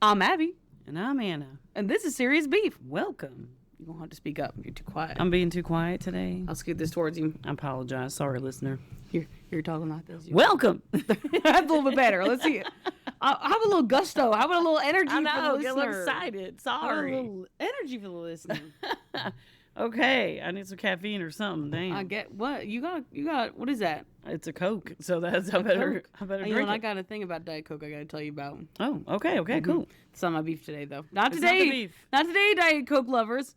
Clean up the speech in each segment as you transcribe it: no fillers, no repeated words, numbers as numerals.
I'm Abby, And I'm Anna. and this is Serious Beef. Welcome. You're going to have to speak up. You're too quiet. I'm being too quiet today. I'll scoot this towards you. I apologize. Sorry, listener. You're talking like this. Welcome. That's a little bit better. Let's see it. I have a little gusto. How about a little energy I for the know. listener? Get a little excited. How about Sorry. a little energy for the listener. Okay. I need some caffeine or something. Damn. I get what you got. What is that? It's a Coke. So that's I better Coke. drink You know, it. I got a thing about Diet Coke I got to tell you about. Oh, okay. Okay, cool. It's not my beef today, though. Not It's not today. the beef. Not today, Diet Coke lovers.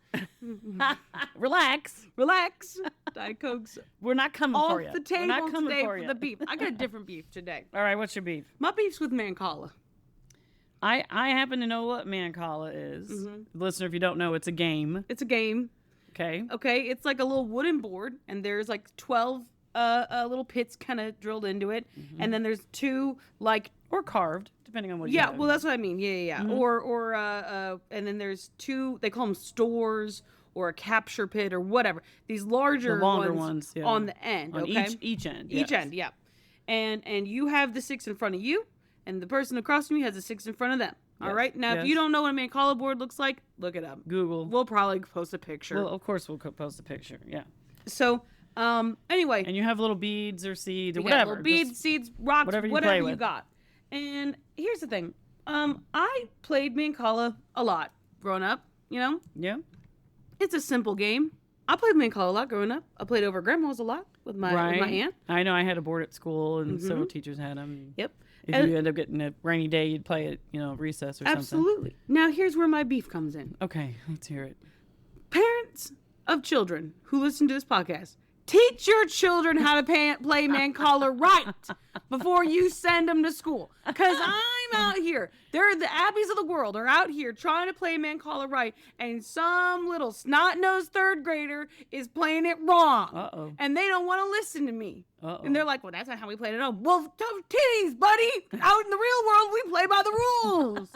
Relax. Relax. Diet Coke's We're not coming off for you. the We're table not coming today for for you. the beef. I got a different beef today. All right. What's your beef? My beef's with Mancala. I happen to know what Mancala is. Mm-hmm. Listener, if you don't know, it's a game. It's a game. Okay. Okay, it's like a little wooden board, and there's like 12 little pits kind of drilled into it, and then there's two like Or carved, depending on what you yeah, have. well that's what I mean. Yeah. Or and then there's two. They call them stores or a capture pit or whatever. These larger The longer ones, yeah. on the end. on Okay, each end. Each yes. end, yeah. And you have the six in front of you, and the person across from you has the six in front of them. All Yes, right. Now, if yes. you don't know what a Mancala board looks like, look it up. Google. We'll probably post a picture. Well, of course we'll post a picture. Yeah. So, anyway, And you have little beads or seeds or you got whatever. little beads, just seeds, rocks, whatever whatever you you, play with. got. And here's the thing. I played Mancala a lot growing up. You know, Yeah. it's a simple game. I played Mancala a lot growing up. I played over at Grandma's a lot with my aunt. I know I had a board at school and several teachers had them. Yep. If And- you end up getting a rainy day, you'd play it, recess or something. Absolutely. Now, here's where my beef comes in. Okay, let's hear it. Parents of children who listen to this podcast, teach your children how to play Mancala right before you send them to school. Because I'm out here. They're the Abbeys of the world are out here trying to play Mancala right, and some little snot-nosed third grader is playing it wrong. Uh-oh. And they don't want to listen to me. Uh-oh. And they're like, well, that's not how we played it. Oh, well, tough titties, buddy. Out in the real world, we play by the rules.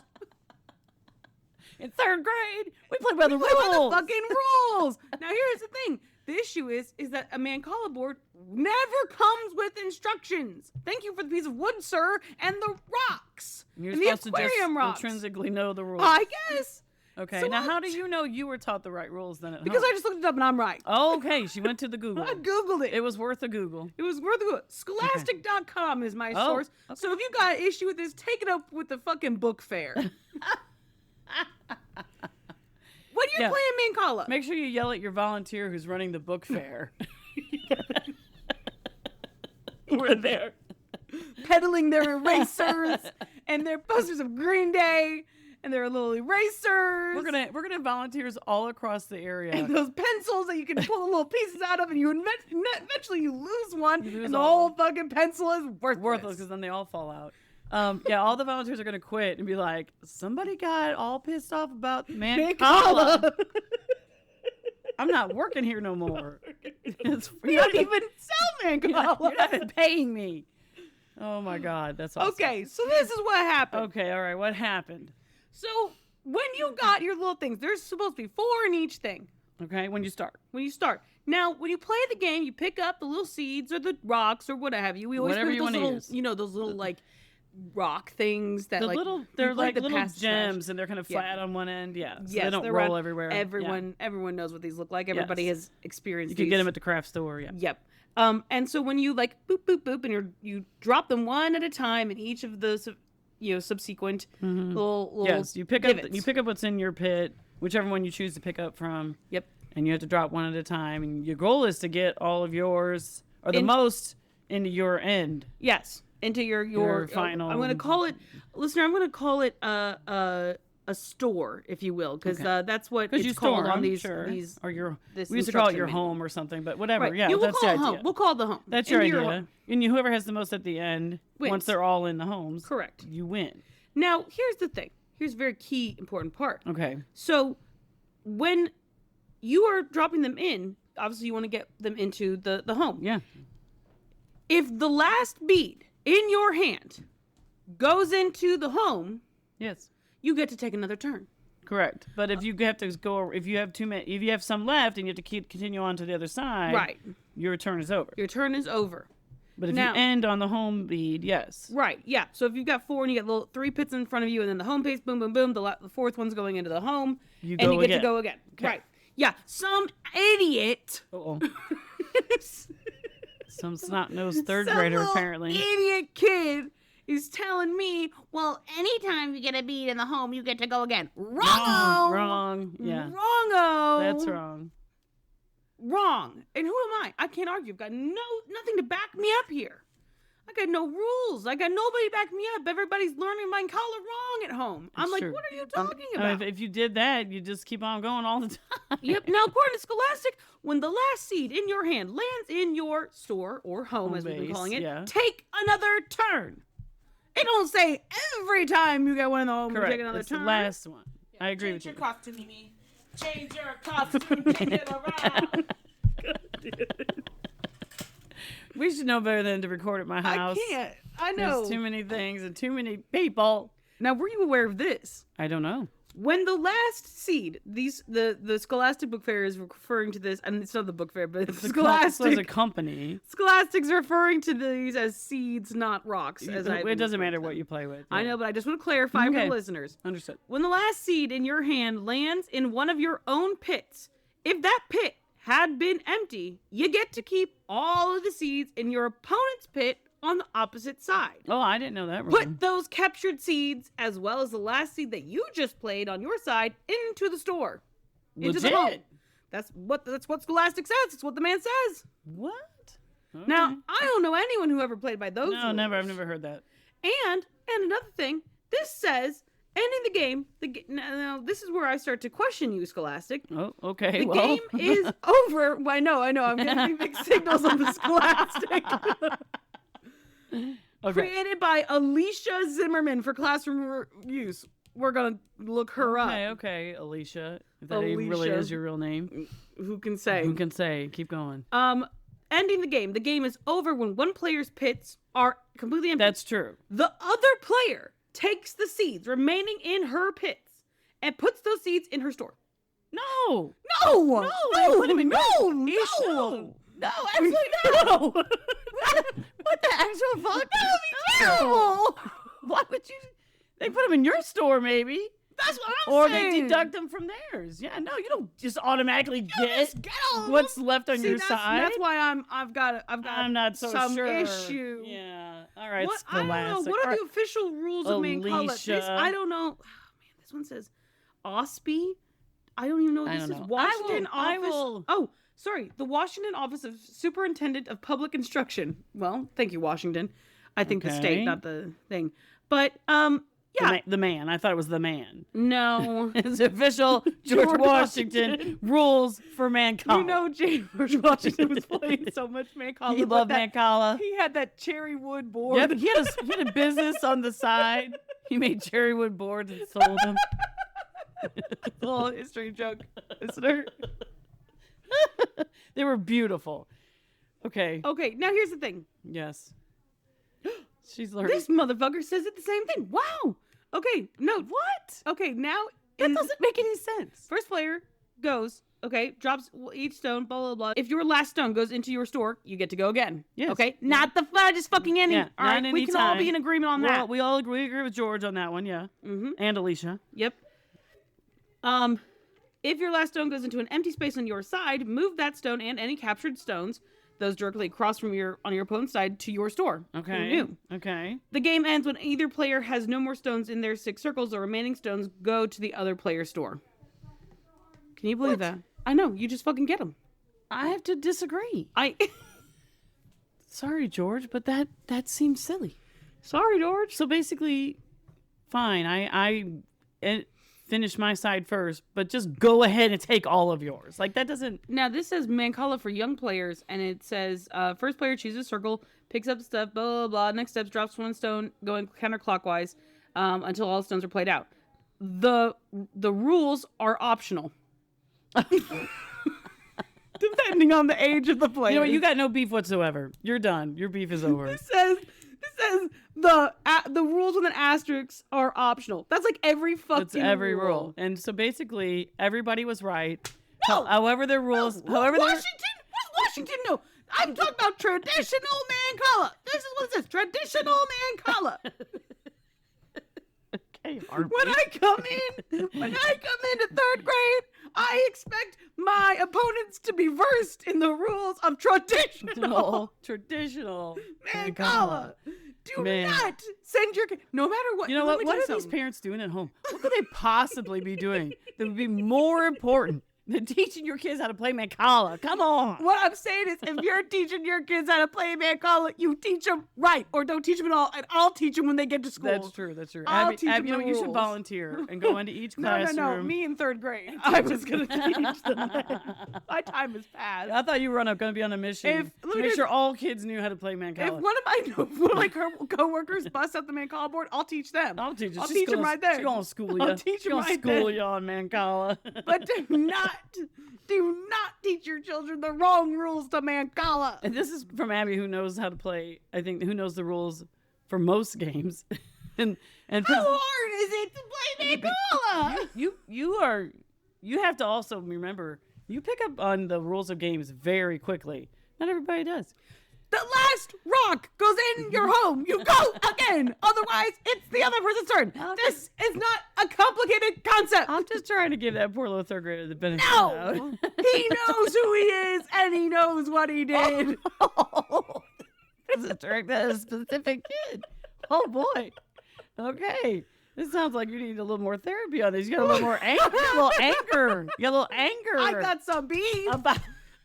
In third grade, we played by the Play by the rules. fucking rules. Now, here's the thing. The issue is that a Mancala board never comes with instructions. Thank you for the piece of wood, sir, and the rocks. You're and the supposed to just aquarium rocks. intrinsically know the rules. I guess. Okay, So now I- how do you know you were taught the right rules then at Because home? I just looked it up and I'm right. Okay, she went to the Google. I Googled it. It was worth a Google. It was worth it. Scholastic.com is my Oh, source. okay. So if you got an issue with this, take it up with the fucking book fair. When you're Yeah. playing Mancala, Make sure you yell at your volunteer who's running the book fair. We're there. peddling their erasers and their posters of Green Day and their little erasers. We're gonna have volunteers all across the area. and those pencils that you can pull the little pieces out of, and you eventually you lose one, lose and the all. whole fucking pencil is Worthless because then they all fall out. Yeah, all the volunteers are gonna quit and be like, somebody got all pissed off about Mancala. I'm not working here no more. We don't even sell Mancala. You're not even paying me. Oh my God, that's awesome. Okay, so this is what happened. Okay, all right. What happened? So when you got your little things, there's supposed to be 4 in each thing. Okay, when you start. When you start. Now, when you play the game, you pick up the little seeds or the rocks or what have you. We always Whatever put you those wanna little, use. Those little like rock things that The like little, we they're played like the little past gems, and they're kind of Yeah. flat on one end. Yeah, so Yes, they don't they're roll round. everywhere. Everyone knows what these look like. Everybody Yes. has experienced You can these. get them at the craft store. Yeah. Yep. And so when you like boop boop boop, and you drop them one at a time in each of the subsequent little Yes, you pick divots. up. You pick up what's in your pit, whichever one you choose to pick up from. Yep. And you have to drop one at a time. And your goal is to get all of yours, or the In- most, into your end. Yes, into your final- I'm going to call it, listener. I'm going to call it a store, if you will, because Okay. that's what Because it's you called store on them, these sure. these. Or your. this We used to call it instruction your manual. home or something, but whatever. Right. Yeah, we'll that's call the it home. idea. We'll call it the home. That's your Into idea. home. And whoever has the most at the end, Wins. once they're all in the homes, Correct. you win. Now, here's the thing. Here's a very key important part. Okay. So, when you are dropping them in, obviously you want to get them into the home. Yeah. If the last bead in your hand goes into the home, Yes. you get to take another turn. Correct. But if you have to go, if you have too many, if you have some left and you have to continue on to the other side, Right. your turn is over. Your turn is over. But if Now- you end on the home bead, yes. Right, yeah. So if you've got 4 and you got little 3 pits in front of you and then the home piece, boom, boom, boom, the 4th one's going into the home. You and go you get again. to go again. Okay. Right. Yeah. Some idiot. Uh-oh. Some snot-nosed third some grader, little apparently. Idiot kid is telling me, well, anytime you get a bead in the home, you get to go again. Wrong. Wrong. Yeah. Wrong-o. That's wrong. Wrong. And who am I? I can't argue. I've got nothing to back me up here. I got no rules. I got nobody to back me up. Everybody's learning Mancala wrong at home. I'm It's like, true. what are you talking I mean, about? if you did that, you just keep on going all the time. Yep. Now, according to Scholastic, when the last seed in your hand lands in your store or home, as we've been base, calling it, yeah. take another turn. It don't say every time you get one in the home, you Correct. take another That's turn. the last one. I agree Change with your you. costume, Mimi. Change your costume. Change it around. We should know better than to record at my house. I can't. I know. There's too many things and too many people. Now, were you aware of this? I don't know. When the last seed, the Scholastic Book Fair is referring to this, and it's not the book fair, but It's a Scholastic. company. Scholastic's referring to these as seeds, not rocks. It doesn't matter what you play with. I know, but I just want to clarify for Okay. the listeners. Understood. When the last seed in your hand lands in one of your own pits, if that pit had been empty, you get to keep all of the seeds in your opponent's pit on the opposite side. Oh, I didn't know that. Put those captured seeds, as well as the last seed that you just played on your side, into the store. Into the home. Legit. That's what Scholastic says. It's what the man says. What? Okay. Now, I don't know anyone who ever played by those No, rules. never. I've never heard that. And another thing, this says ending the game. Now this is where I start to question you, Scholastic. Oh, okay. The well. game is over. Well, I know. I'm getting mixed signals on the Scholastic. Okay. Created by Alicia Zimmerman for classroom use. We're gonna look her Okay, up. okay, Alicia. If that even really Alicia. is your real name. Who can say? Who can say? Keep going. Ending the game. The game is over when one player's pits are completely empty. That's true. The other player takes the seeds remaining in her pits and puts those seeds in her store. No. No, they put 'em in no, absolutely no. What the actual fuck? That would be terrible. Why would you? They put them in your store, maybe. That's what I'm Or saying. they deduct them from theirs. Yeah, no, you don't just automatically Just get all of what's them. left on See, your that's, side. That's why I've got I'm not so some sure. issue. Yeah. All right. What I don't know. What are the official rules of Mancala? This Alicia. I don't know. Oh, man, this one says OSPI. I don't even know what I this don't is. know. Washington I Office. will- Oh, sorry. The Washington Office of Superintendent of Public Instruction. Well, thank you, Washington. I think the Okay. state, not the thing. But yeah. The man. I thought it was the man. No. It's official George Washington rules for Mancala. You know, George Washington was playing so much Mancala. he but loved that- Mancala. He had that cherry wood board. Yep, he had a business on the side. He made cherry wood boards and sold them. Little history joke, listener. They were beautiful. Okay. Okay, now here's the thing. Yes. She's learning. This motherfucker says it the same thing. Wow. Okay, no. What? Okay, now That is doesn't make any sense. first player goes, okay, drops each stone, blah, blah, blah. If your last stone goes into your store, you get to go again. Yes. Okay? Not the just fucking any. Yeah, all not right, we any can all be time. in agreement on that. We all agree with George on that one, yeah. Mm-hmm. And Alicia. Yep. If your last stone goes into an empty space on your side, move that stone and any captured stones, those directly across from on your opponent's side, to your store. Okay. New. Okay. The game ends when either player has no more stones in their 6 circles. The remaining stones go to the other player's store. Can you believe that? I know. You just fucking get them. I have to disagree. Sorry, George, but that seems silly. Sorry, George. So basically, fine. I finish my side first, but just go ahead and take all of yours. Like that doesn't. Now, this says Mancala for young players, and it says first player chooses a circle, picks up the stuff, blah, blah, blah. Next steps, drops one stone, going counterclockwise until all stones are played out. The rules are optional. Depending on the age of the player. You know what? You got no beef whatsoever. You're done. Your beef is over. This says the rules with an asterisk are optional. That's like every fucking That's every rule. And so basically, everybody was right. No. However, their rules. No. However, Washington? What's Washington? No. I'm talking about traditional Mancala. This is what it says. Traditional Mancala. Okay, When I come into third grade, I expect my opponents to be versed in the rules of traditional Mancala. Do not send your kid, no matter what. You know what? What are these parents doing at home? What could they possibly be doing that would be more important than teaching your kids how to play Mancala? Come on. What I'm saying is, if you're teaching your kids how to play Mancala, you teach them right, or don't teach them at all, and I'll teach them when they get to school. That's true. I'll Abby, teach them you know, the you should rules. volunteer and go into each classroom. No. Me in third grade. I was going to teach them that. My time has passed. I thought you were going to be on a mission to make sure all kids knew how to play Mancala. If one of my coworkers busts out the Mancala board, I'll teach them. I'll teach you. I'll teach them right there. She's going to school you. I'll teach them right there. School you on Mancala. But do not teach your children the wrong rules to Mancala. And this is from Abby, who knows how to play. I think who knows the rules for most games. and how hard is it to play Mancala? You have to also remember, you pick up on the rules of games very quickly. Not everybody does. The last rock goes in your home. You go again. Otherwise, it's the other person's turn. This is not a complicated concept. I'm just trying to give that poor little third grader the benefit. No, he knows who he is and he knows what he did. Oh, that's a trick that is a specific kid. Oh boy. Okay. This sounds like you need a little more therapy on this. You got a little more anger. You got a little anger. I got some beef.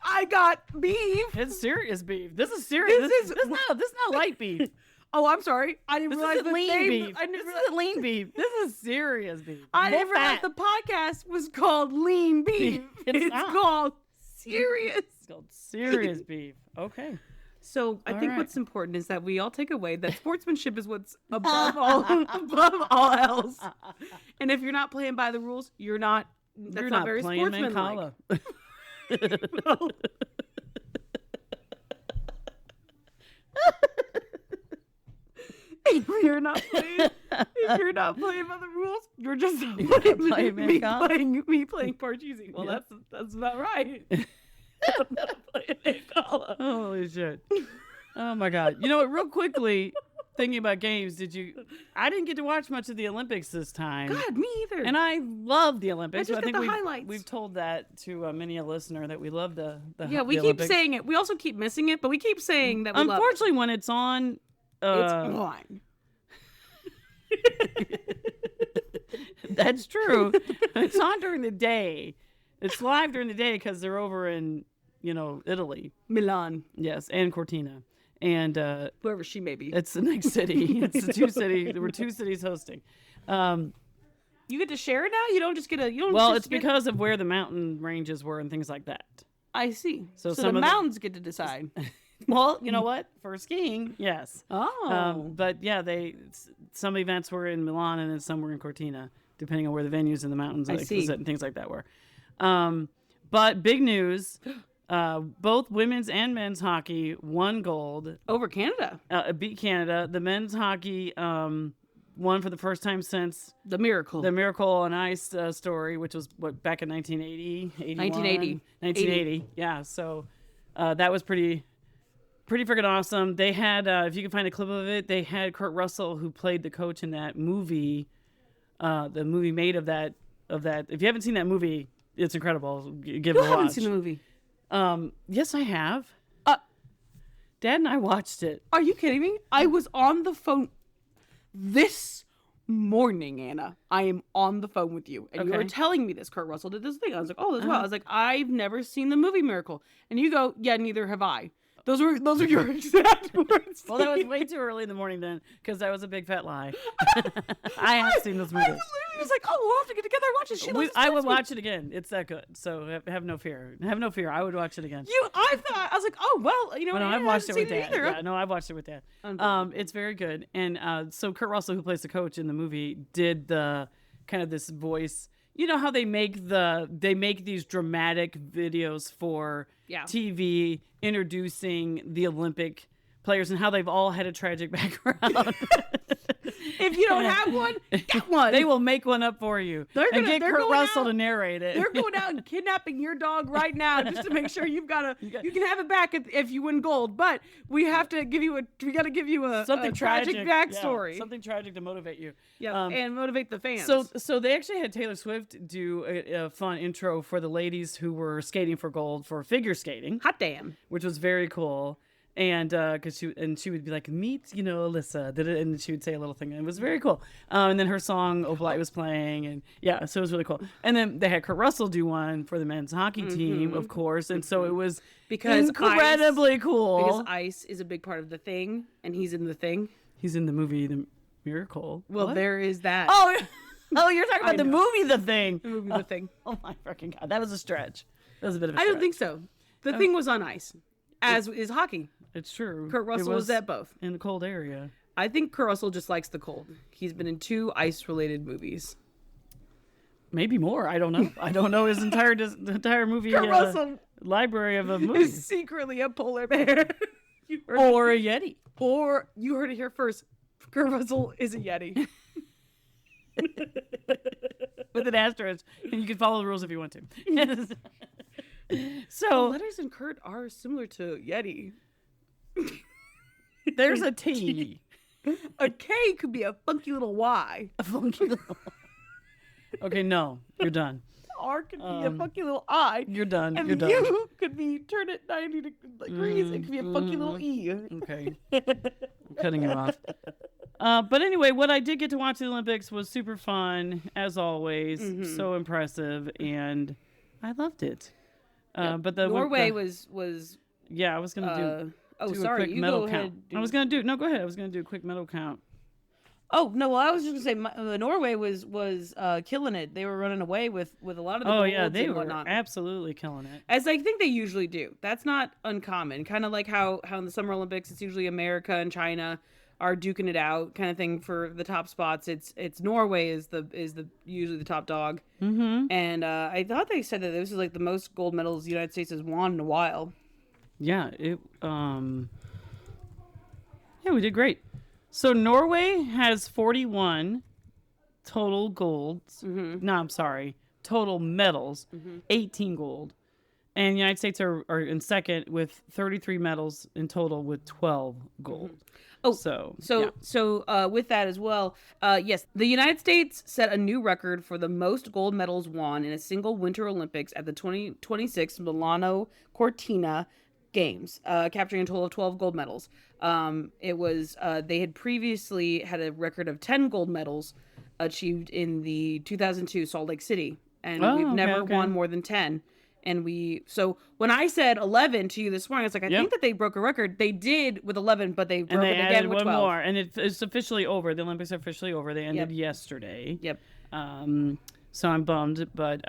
I got beef. It's serious beef. This is serious. This is not light beef. Oh, I'm sorry. I didn't realize the lean beef. This isn't lean beef. This is serious beef. I didn't realize the podcast was called Lean Beef. It's called Serious. It's called Serious Beef. Okay. So I think what's important is that we all take away that sportsmanship is what's above all else. And if you're not playing by the rules, you're not very playing sportsmanlike. If you're not playing by the rules, you're just playing me playing Parcheesi. Well, yeah. that's about right. Holy shit. Oh my God. You know what, real quickly, thinking about games, I didn't get to watch much of the Olympics this time. God, me either. And I love the Olympics. I just think got the highlights. We've told that to many a listener that we love the we the keep Olympics. saying it. We also keep missing it, but we keep saying that we love it. Unfortunately, when it's on... it's on. That's true. It's on during the day. It's live during the day because they're over in, Italy. Milan. Yes, and Cortina. And whoever she may be. It's the next city. It's the two cities. There were two cities hosting. You get to share it now? You don't just get a... It's because of where the mountain ranges were and things like that. I see. So some the mountains get to decide. Well, you know what? For skiing, yes. Oh. But yeah, some events were in Milan and then some were in Cortina, depending on where the venues in the mountains and things like that were. But big news, both women's and men's hockey won gold. Over Canada. Beat Canada. The men's hockey won for the first time since the Miracle on Ice story, which was back in 1980, 1980. Yeah, so that was pretty freaking awesome. They had, if you can find a clip of it, they had Kurt Russell, who played the coach in that movie, the movie made of that. If you haven't seen that movie, it's incredible. Give it a watch. You haven't seen the movie? Yes, I have. Dad and I watched it. Are you kidding me? I was on the phone this morning, Anna. I am on the phone with you, and you were telling me this. Kurt Russell did this thing. I was like, oh, that's well. I was like, I've never seen the movie Miracle, and you go, yeah, neither have I. Those are your exact words. Well, that was way too early in the morning then, because that was a big fat lie. I have seen those movies. I was like, oh, we'll have to get together and watch it. I would watch it again. It's that good. So have no fear. Have no fear. I would watch it again. I was like, oh, well, no, I've watched it with Dad. Yeah, no, I've watched it with Dad. It's very good. And so Kurt Russell, who plays the coach in the movie, did the kind of this voice. You know how they make these dramatic videos for TV introducing the Olympic players and how they've all had a tragic background. If you don't have one, get one. They will make one up for you. And get Kurt Russell to narrate it. They're going out and kidnapping your dog right now just to make sure you can have it back if you win gold. But we have to give you a something tragic backstory. Yeah, something tragic to motivate you. Yeah, and motivate the fans. So they actually had Taylor Swift do a fun intro for the ladies who were skating for gold for figure skating. Hot damn. Which was very cool. And because she would be like, meet, Alyssa, and she would say a little thing, and it was very cool. And then her song "Oh Blight" was playing, and yeah, so it was really cool. And then they had Kurt Russell do one for the men's hockey team, of course, and so it was incredibly cool. Because ice is a big part of the thing, and he's in the thing. He's in the movie The Miracle. Well, there is that. Oh, you're talking about the movie The Thing. The movie The Thing. Oh my freaking god, that was a stretch. That was a bit of a I stretch. don't think so. The Thing was on ice, as is hockey. It's true. Kurt Russell was at both. In the cold area. I think Kurt Russell just likes the cold. He's been in 2 ice-related movies. Maybe more. I don't know. I don't know his entire movie Kurt Russell library of a movie. Is secretly a polar bear. Or a Yeti. Or you heard it here first. Kurt Russell is a Yeti. With an asterisk. And you can follow the rules if you want to. So the letters in Kurt are similar to Yeti. There's a T. A K could be a funky little Y. A funky little Okay, no. You're done. R could be a funky little I. You're done. And you're done. U could be turn it 90 degrees. It could be a funky little E. Okay. I'm cutting you off. But anyway, what I did get to watch the Olympics was super fun, as always. So impressive. And I loved it. But Norway was yeah, I was gonna do a sorry, quick you medal go count. ahead. I was gonna do go ahead. I was gonna do a quick medal count. Oh no! Well, I was just gonna say Norway was killing it. They were running away with a lot of the golds yeah, they and were whatnot. absolutely killing it. As I think they usually do. That's not uncommon. Kind of like how in the Summer Olympics it's usually America and China are duking it out, kind of thing for the top spots. It's Norway is usually the top dog. And I thought they said that this is like the most gold medals the United States has won in a while. Yeah, we did great. So Norway has 41 total golds. No, I'm sorry, total medals, 18 gold. And the United States are in second with 33 medals in total with 12 gold. Oh, so with that as well, yes, the United States set a new record for the most gold medals won in a single Winter Olympics at the 2026 Milano Cortina Games, capturing a total of 12 gold medals. It was they had previously had a record of 10 gold medals achieved in the 2002 Salt Lake City, and we've never won more than 10. And so when I said 11 to you this morning, it's like, I think that they broke a record. They did with 11, but they broke it again with 12. One more, and it's officially over. The Olympics are officially over. They ended yesterday. Yep. So I'm bummed, but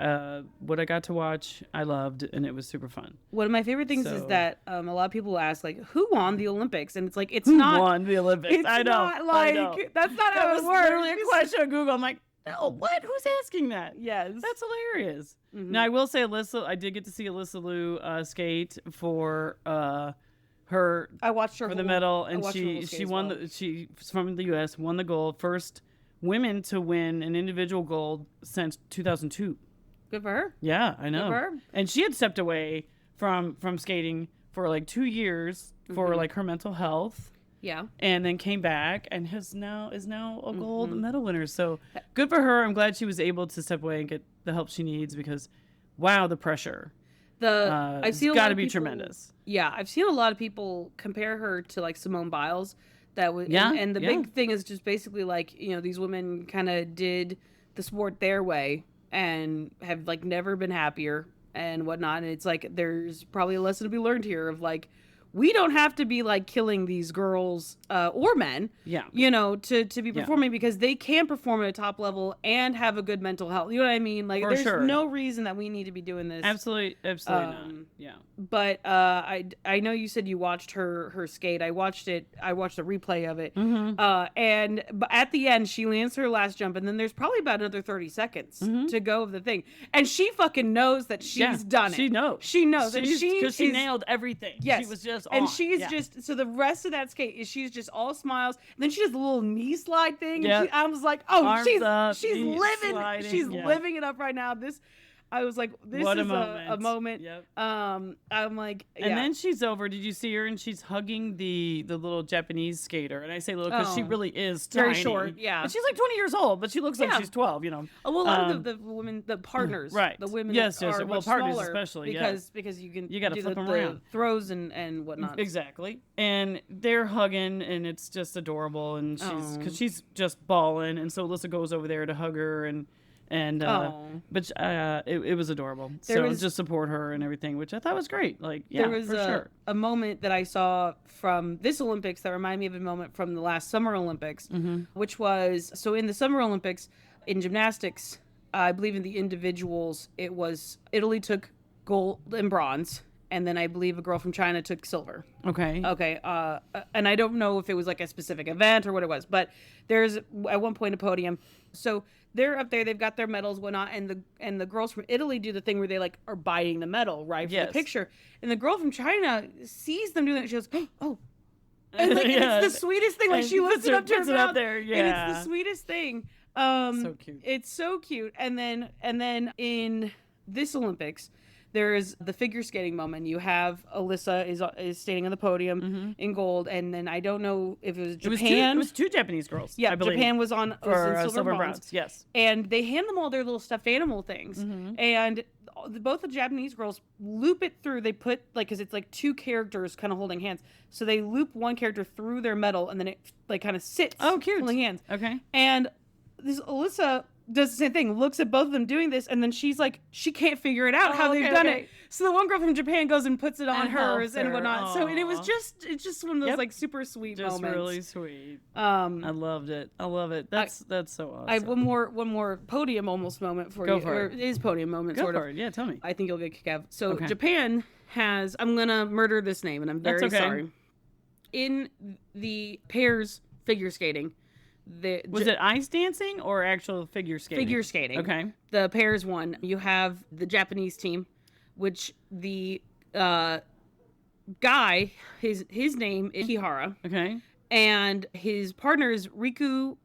what I got to watch, I loved, and it was super fun. One of my favorite things is that a lot of people ask, like, who won the Olympics? And it's like, who won the Olympics? It's I know. Not like, I know. that's not that how was it works. Literally a question on Google. I'm like, no, what? Who's asking that? Yes. That's hilarious. Now, I will say, I did get to see Alyssa Liu skate for her. I watched her for the medal, and she won. She's from the U.S. won the gold. First women to win an individual gold since 2002. Good for her. Yeah, I know. Good for her. And she had stepped away from skating for like 2 years for like her mental health. Yeah. And then came back and is now a gold medal winner. So good for her. I'm glad she was able to step away and get the help she needs because, wow, the pressure. I've seen got to be tremendous. Yeah, I've seen a lot of people compare her to like Simone Biles. And the big thing is just basically like, these women kind of did the sport their way and have like never been happier and whatnot. And it's like there's probably a lesson to be learned here of like, we don't have to be like killing these girls or men, to be performing because they can perform at a top level and have a good mental health. You know what I mean? Like, there's no reason that we need to be doing this. Absolutely not. Yeah. But I know you said you watched her skate. I watched a replay of it. But at the end, she lands her last jump, and then there's probably about another 30 seconds to go of the thing, and she fucking knows that she's done it. She knows. She knows because she nailed everything. Yes. She was just just and on. she's Yeah. just so the rest of that skate is she's just all smiles. And then she does a little knee slide thing. Yep. And I was like, oh, Arms up, she's knee living, sliding, she's yeah. living it up right now. I was like, this What is a a moment. Yep. I'm like, yeah. And then she's over. Did you see her? And she's hugging the little Japanese skater. And I say little because she Oh. really is Very tiny. short, yeah. And she's like 20 years old, but she looks like Yeah. she's 12. You know. Oh, well, a lot of the women, the partners, Right. The women, Yes, that yes, are well, much partners smaller especially, yeah. because you gotta do flip the 'em around. throws and whatnot. Exactly. And they're hugging, and it's just adorable. And because Oh. she's just bawling, and so Alyssa goes over there to hug her, and Oh. but it was adorable. There So was- just support her and everything, which I thought was great. Like, yeah, There was for sure. a moment that I saw from this Olympics that reminded me of a moment from the last Summer Olympics, which was so in the Summer Olympics in gymnastics, I believe in the individuals, it was Italy took gold and bronze, and then I believe a girl from China took silver. Okay. Okay, and I don't know if it was like a specific event or what it was, but there's at one point a podium. So they're up there, they've got their medals, whatnot, and the girls from Italy do the thing where they like are biting the medal, right, for Yes. the picture. And the girl from China sees them doing it. She goes, oh. And like Yeah. and it's the sweetest thing. Like And she lifts puts it her- up to her puts it up mouth, there, and yeah. it's the sweetest thing. So cute. It's so cute. And then in this Olympics, there's the figure skating moment. You have Alyssa is standing on the podium in gold, and then I don't know if it was Japan. It was two Japanese girls. Yeah, I believe, Japan was in for silver, bronze. Yes. and they hand them all their little stuffed animal things, and both the Japanese girls loop it through. They put like because it's like two characters kind of holding hands, so they loop one character through their medal, and then it like kind of sits. Oh, cute. Holding hands. Okay. And this Alyssa does the same thing, looks at both of them doing this, and then she's like, she can't figure it out how Oh, they've okay, done okay. it. So the one girl from Japan goes and puts it on And hers helps and her. whatnot. So and it was Aw. it's just one of those Yep. like super sweet Just moments. really sweet. I loved it. I love it. That's so awesome. I have one more podium almost moment for Go you. for Or it. it is podium moment, Go sort for of. it. Yeah, tell me. I think you'll get a kick out. So Okay. Japan has, I'm gonna murder this name, and I'm very That's okay. sorry. In the pairs figure skating, Was it ice dancing or actual figure skating? figure skating? Okay. The pairs one, you have the Japanese team, which the guy, his name is Kihara, Okay. and his partner is Riku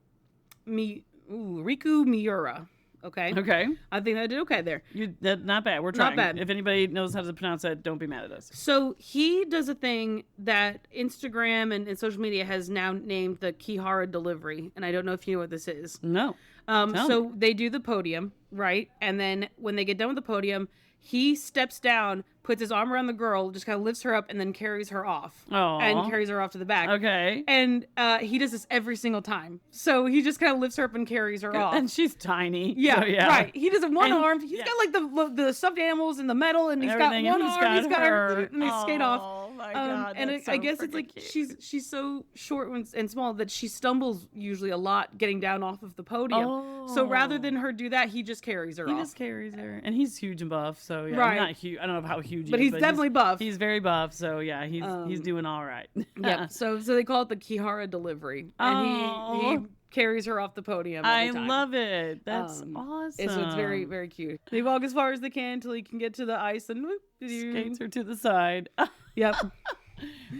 Miura. Okay. Okay. I think I did okay there. Not bad. We're Not trying. bad. If anybody knows how to pronounce that, don't be mad at us. So he does a thing that Instagram and social media has now named the Kihara delivery, and I don't know if you know what this is. No. Tell So they do the podium, right? And then when they get done with the podium, he steps down, puts his arm around the girl, just kind of lifts her up, and then carries her off. Aw. And carries her off to the back. Okay. And he does this every single time. So he just kind of lifts her up and carries her off. And she's tiny. Yeah, so yeah. right. He does it one And- arm. He's yeah. got like the stuffed animals and the metal, and he's Everything, got one and arm. He's got her, her. and they skate off. Oh my God. And that's I so guess it's freaking like cute. she's so short and small that she stumbles usually a lot getting down off of the podium. So rather than her do that, he just carries her He off. just carries her, and he's huge and buff. So yeah, Right. not huge. I don't know how huge, But he he's is, definitely buff. He's very buff. So yeah, he's doing all right. Yeah. So they call it the Kihara delivery, and he carries her off the podium. I every time. love it. That's awesome. So it's very, very cute. They walk as far as they can until he can get to the ice and whoop, Skates her to the side. Yep.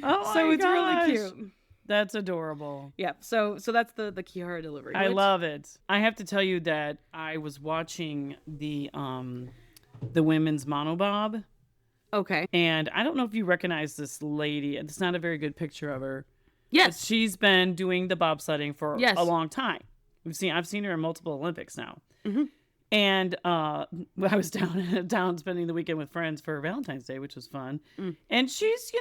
Oh So my it's gosh. really cute. That's adorable. Yep. So that's the Kihara delivery. I which- love it. I have to tell you that I was watching the women's monobob, Okay. and I don't know if you recognize this lady. It's not a very good picture of her. Yes. She's been doing the bobsledding for Yes. a long time. I've seen her in multiple Olympics now. Mhm. And I was down spending the weekend with friends for Valentine's Day, which was fun. And she's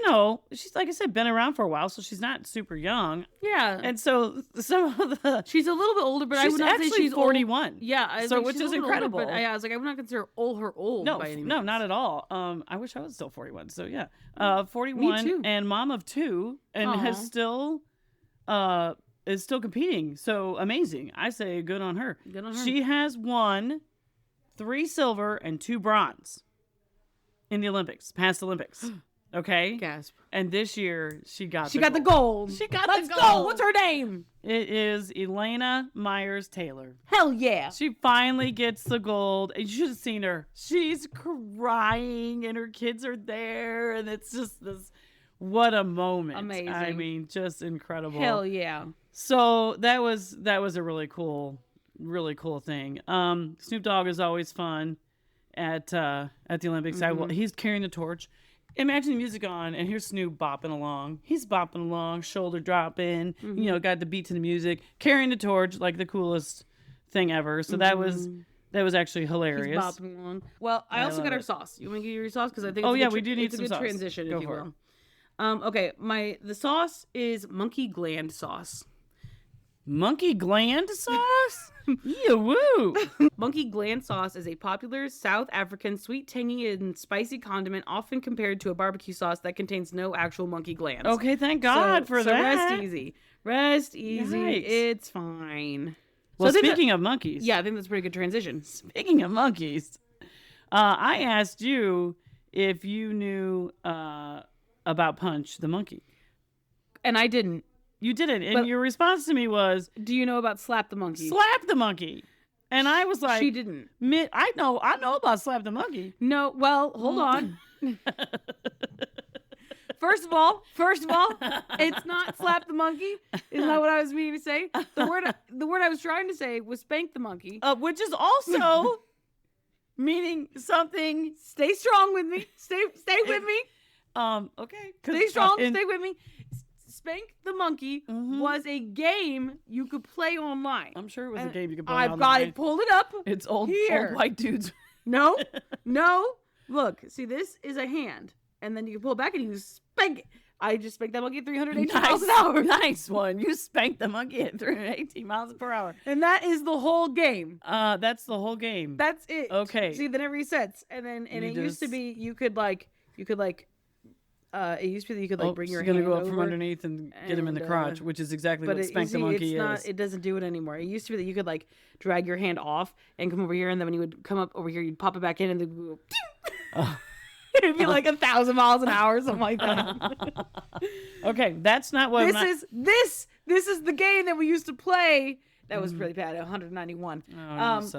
like I said, been around for a while, so she's not super young. Yeah. And so some of the She's a little bit older, but I she's would not say actually she's 41. Old. Yeah. I was So like, which she's a is little bit older, incredible. but I was like, I would not consider her old No, by any means. no, not at all. I wish I was still 41. So yeah, 41 Me too. and mom of two, and has still is still competing. So amazing. I say good on her. Good on her. She has won 3 silver and 2 bronze in the Olympics, past Olympics. Okay. Gasp. And this year she got She got the gold. She got Let's the go. gold. What's her name? It is Elena Myers Taylor. Hell yeah. She finally gets the gold. And you should have seen her. She's crying and her kids are there. And it's just this What a moment. Amazing. I mean, just incredible. Hell yeah. So that was a really cool thing. Snoop Dogg is always fun at the Olympics. He's carrying the torch. Imagine the music on, and here's Snoop bopping along. He's bopping along, shoulder dropping, got the beat to the music, carrying the torch, like the coolest thing ever. So that was actually hilarious. He's bopping along. Well, I also got our sauce. You want to give your sauce? Because I think we do need it's some a good sauce. transition, Go if you for will. Okay, the sauce is monkey gland sauce. Monkey gland sauce? Yeah, woo! Monkey gland sauce is a popular South African sweet, tangy, and spicy condiment often compared to a barbecue sauce that contains no actual monkey glands. Okay, thank God for that. Rest easy. Rest easy. Yikes. It's fine. Well, speaking of monkeys. Yeah, I think that's a pretty good transition. Speaking of monkeys, I asked you if you knew about Punch the monkey. And I didn't. You didn't, and your response to me was, "Do you know about Slap the Monkey?" Slap the monkey, and I was like, "She didn't." I know about Slap the Monkey. No, well, hold on. First of all, it's not Slap the Monkey. Is not what I was meaning to say. The word I was trying to say was Spank the Monkey, which is also meaning something. Stay strong with me. Stay with me. Okay. Stay strong. Stay with me. Spank the Monkey was a game you could play online. I'm sure it was a game you could play online. I've got it pulled it up. It's old white dudes. No. Look, see, this is a hand, and then you can pull it back and you spank it. I just spanked that monkey at 318 miles an hour. Nice one. You spanked the monkey at 318 miles per hour. And that is the whole game. That's the whole game. That's it. Okay. See, then it resets, and it used to be you could it used to be that you could bring your hand go up over from underneath and get him in the crotch, which is exactly what Spank the Monkey is. It doesn't do it anymore. It used to be that you could drag your hand off and come over here, and then when you would come up over here, you'd pop it back in, and then go, it'd be 1,000 miles an hour or something like that. Okay, that's not what this is the game that we used to play. That was really bad. 191.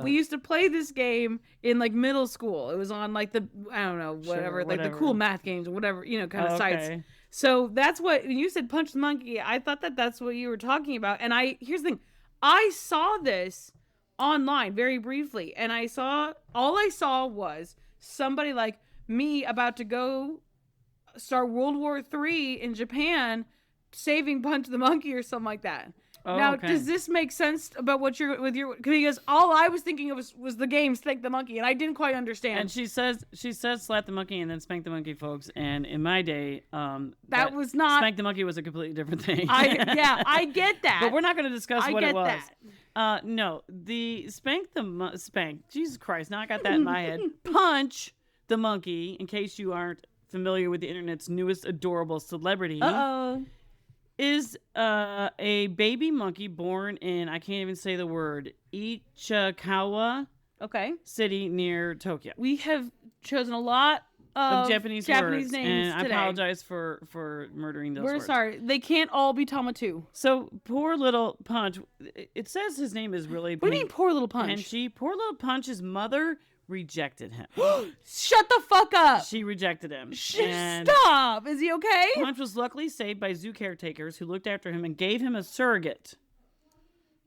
We used to play this game in middle school. It was on the the cool math games or whatever kind of sites. So that's what when you said Punch the Monkey. I thought that's what you were talking about. And here's the thing, I saw this online very briefly, and all I saw was somebody like me about to go start World War III in Japan, saving Punch the Monkey or something like that. Does this make sense about what you're with your? Because all I was thinking of was the game Spank the Monkey, and I didn't quite understand. And she says Slap the Monkey and then Spank the Monkey, folks. And in my day, that was not Spank the Monkey was a completely different thing. I get that, but we're not going to discuss what it was. That. No, the Spank. Jesus Christ! Now I got that in my head. Punch the Monkey. In case you aren't familiar with the internet's newest adorable celebrity. Is a baby monkey born in, I can't even say the word, Ichikawa city near Tokyo. We have chosen a lot of Japanese words, names and today. I apologize for murdering those words. We're sorry. They can't all be Tamatu. So poor little Punch, it says his name is really... What do you mean poor little Punch? And poor little Punch's mother rejected him. Shut the fuck up. She rejected him. Stop. Is he okay? Punch was luckily saved by zoo caretakers who looked after him and gave him a surrogate.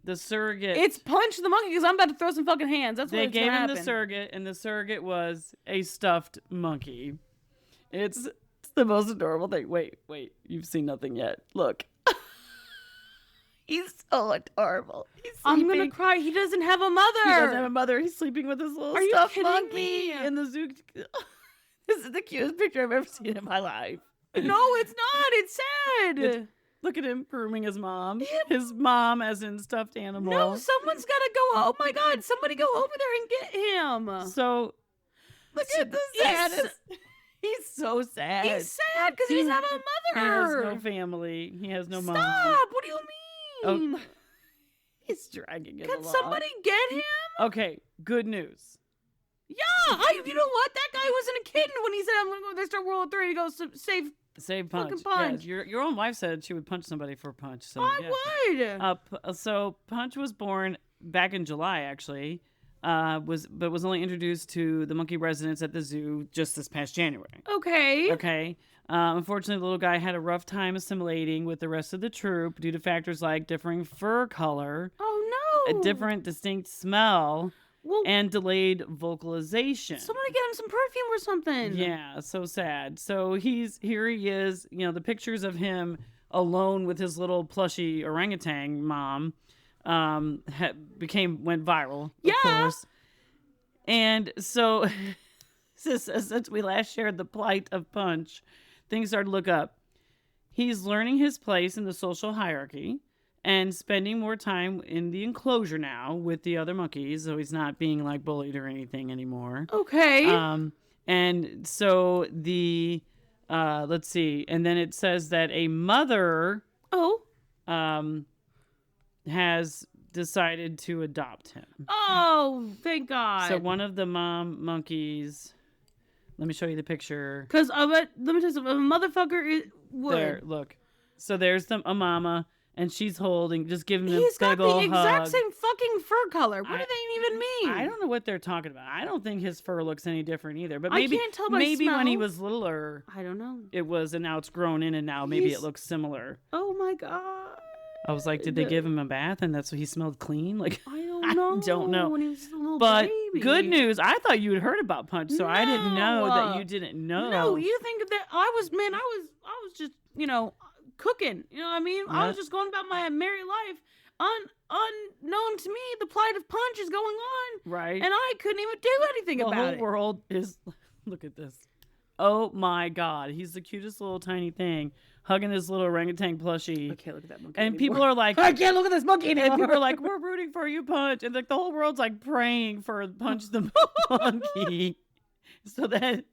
The surrogate. It's Punch the Monkey because I'm about to throw some fucking hands. That's what they gave him happen. the surrogate, and the surrogate was a stuffed monkey. It's the most adorable thing. Wait. You've seen nothing yet. Look. He's so adorable. I'm gonna cry. He doesn't have a mother. He doesn't have a mother. He's sleeping with his little stuffed monkey in the zoo. This is the cutest picture I've ever seen in my life. No, it's not. It's sad. Look at him grooming his mom. His mom, as in stuffed animal. No, someone's gotta go. Oh my God! Somebody go over there and get him. So look at the sadness. He's so sad. He's sad because he doesn't have a mother. He has no family. He has no mom. Stop! What do you mean? Oh, he's dragging it along. Can somebody get him? Okay, good news. Yeah, you know what? That guy wasn't a kid when he said, I'm going to go there, start World War III. He goes, save Punch. Punch. Yeah, your own wife said she would punch somebody for a punch. So, I would. So Punch was born back in July, actually. was only introduced to the monkey residents at the zoo just this past January. Okay. Okay. Unfortunately, the little guy had a rough time assimilating with the rest of the troop due to factors like differing fur color, Oh no. a different distinct smell, Well, and delayed vocalization. somebody get him some perfume or something. Yeah, so sad. So here he is, the pictures of him alone with his little plushy orangutan mom went viral, of course. And so since we last shared the plight of Punch, things started to look up. He's learning his place in the social hierarchy and spending more time in the enclosure now with the other monkeys, so he's not being like bullied or anything anymore. Okay. And so let's see, and then it says that a mother has decided to adopt him. Oh, thank God. So one of the mom monkeys, let me show you the picture. Because let me tell you something. A motherfucker would. There, look. So there's a mama, and she's just giving him He's got the exact hug. same fucking fur color. What do they even mean? I don't know what they're talking about. I don't think his fur looks any different either. But I can't tell by maybe when he smell. was littler, I don't know. it was, and now it's grown in, and now maybe it looks similar. Oh my God. I was like, did they give him a bath, and that's why he smelled clean? Like, I don't know. I don't know. When he was a little But baby. good news, I thought you had heard about Punch, so I didn't know that you didn't know. No, you think that I was just, cooking. You know what I mean? I was just going about my merry life. Unknown to me, the plight of Punch is going on. Right. And I couldn't even do anything about it. The whole world is, look at this. Oh my God. He's the cutest little tiny thing, hugging his little orangutan plushie. I can't look at that monkey And anymore. people are like, I can't look at this monkey anymore. and people are like, we're rooting for you, Punch. And like the whole world's like praying for Punch the monkey so that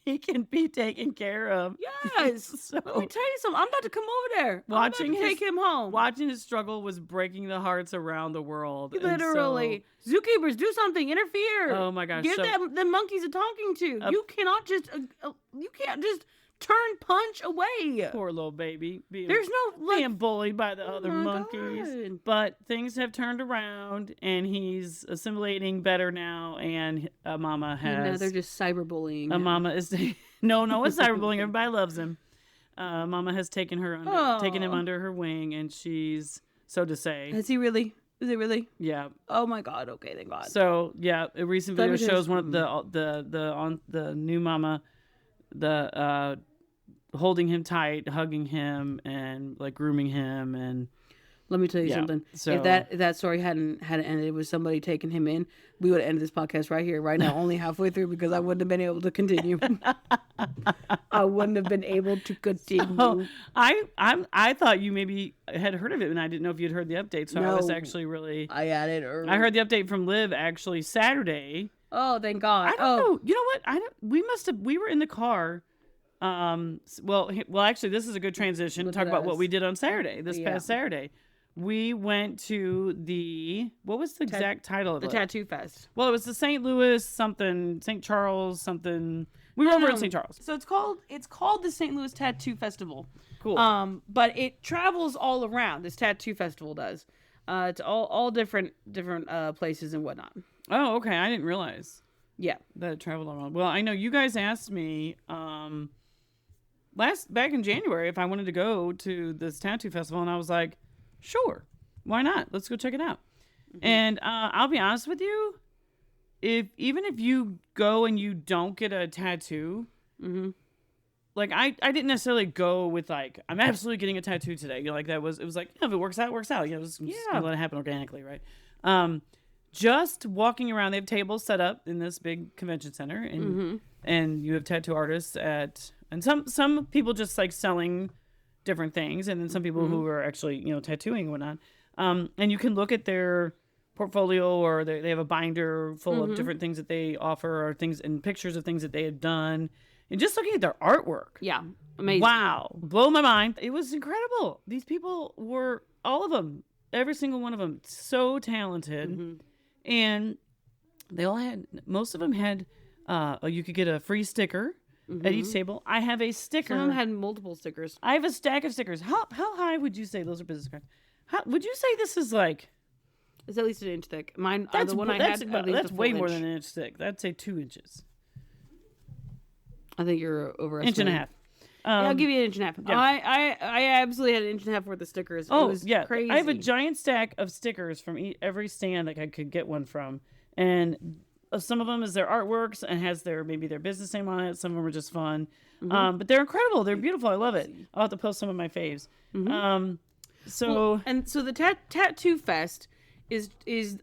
he can be taken care of. Yes. So, let me tell you something. I'm about to come over there. Watching I'm about to take him home. Watching his struggle was breaking the hearts around the world. And Literally. Zookeepers, do something. Interfere. Oh my gosh. Give the monkeys a talking to. You cannot just turn Punch away. Poor little baby. There's no being bullied by the other my monkeys. God. But things have turned around, and he's assimilating better now. And a mama has. Now they're just cyberbullying. A mama is. No, it's cyberbullying. Everybody loves him. Mama has taken him under her wing, and she's, so to say. Is he really? Is it really? Yeah. Oh my God. Okay, thank God. So yeah, a recent video shows one of the new mama, holding him tight, hugging him, and like grooming him. And let me tell you something. So, if that story hadn't ended with somebody taking him in, we would have ended this podcast right here, right now, only halfway through, because I wouldn't have been able to continue. I wouldn't have been able to continue. So, I thought you maybe had heard of it, and I didn't know if you'd heard the update. So I was actually really. I had it early. I heard the update from Liv actually Saturday. Oh, thank God. I don't know. You know what? We were in the car. Well, actually, this is a good transition to talk about what we did on Saturday, past Saturday. We went to what was the exact title of it? The Tattoo Fest. Well, it was the St. Louis something, St. Charles something. We were over in St. Charles. So it's called the St. Louis Tattoo Festival. Cool. But it travels all around. This tattoo festival does. It's all different places and whatnot. Oh, okay. I didn't realize. Yeah. That it traveled around. Well, I know you guys asked me back in January if I wanted to go to this tattoo festival, and I was like, sure, why not? Let's go check it out. Mm-hmm. And I'll be honest with you, even if you go and you don't get a tattoo, mm-hmm. like I didn't necessarily go with like I'm absolutely getting a tattoo today. Like it was like if it works out, it works out. Just gonna let it happen organically, right? Just walking around, they have tables set up in this big convention center, and mm-hmm. and you have tattoo artists and some people just like selling different things, and then some people who are actually tattooing and whatnot. And you can look at their portfolio, or they have a binder full of different things that they offer, or things and pictures of things that they have done, and just looking at their artwork. Yeah, amazing. Wow, blow my mind. It was incredible. These people were, all of them, every single one of them, so talented. Mm-hmm. And they all had, most of them had, you could get a free sticker at each table. I have a sticker. Some of them had multiple stickers. I have a stack of stickers. How high would you say those are business cards? How would you say this is like It's at least an inch thick. Mine, That's the one I that's, had, about, that's way more than an inch thick. I'd say 2 inches. I think you're overestimating. Inch and a half. Yeah, I'll give you an inch and a half. Yeah. I absolutely had an inch and a half worth of stickers. It was crazy. I have a giant stack of stickers from every stand like I could get one from, and some of them is their artworks and has maybe their business name on it. Some of them are just fun, but they're incredible. They're beautiful. I love it. I'll have to post some of my faves. So the Tattoo Fest is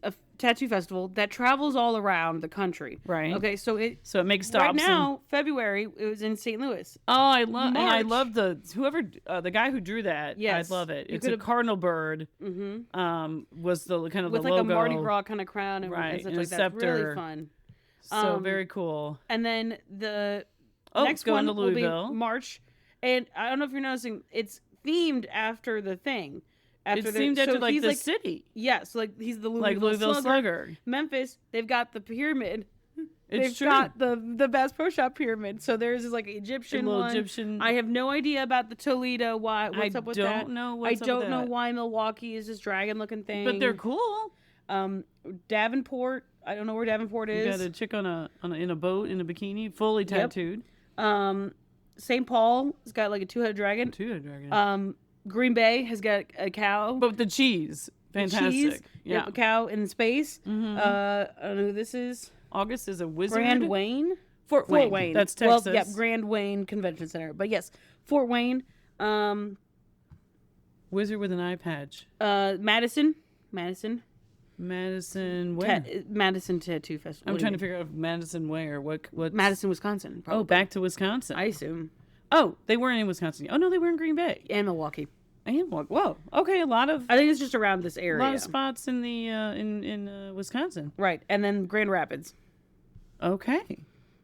a tattoo festival that travels all around the country. Right. Okay, so it makes stops. Right now, February, it was in St. Louis. Oh, I love the guy who drew that. Yes. I love it. It's a cardinal bird. Was the kind of with the like logo. a Mardi Gras kind of crown and such and like a that. scepter. Really fun. So very cool. And then the next going one to will be Louisville. March, and I don't know if you're noticing, it's themed after the thing. It seemed after like the city. Yeah, so like he's the Louisville Slugger. Memphis, they've got the pyramid. They've got the Bass Pro Shop pyramid. So there's this like Egyptian one. Egyptian. I have no idea about the Toledo. What's up with that? I don't know what's up with I don't know that. why Milwaukee is this dragon looking thing. But they're cool. Davenport. I don't know where Davenport is. You got a chick in a boat in a bikini, fully tattooed. St. Paul has got like a 2-headed dragon. 2-headed dragon. Green Bay has got a cow. But with the cheese. Fantastic. Cheese. Yeah. Yep, a cow in space. I don't know who this is. August is a wizard. Grand Wayne. Fort Wayne. That's Texas. Well, yeah, Grand Wayne Convention Center. But yes, Fort Wayne. Wizard with an eye patch. Madison. Madison where? Madison Tattoo Festival. I'm trying to figure out Madison where. What? Madison, Wisconsin. Probably. Oh, back to Wisconsin. I assume. Oh, they weren't in Wisconsin. Oh no, they were in Green Bay And Milwaukee. and whoa. Okay, a lot of I think it's just around this area. a lot of spots in the in Wisconsin. Right, and then Grand Rapids, Okay,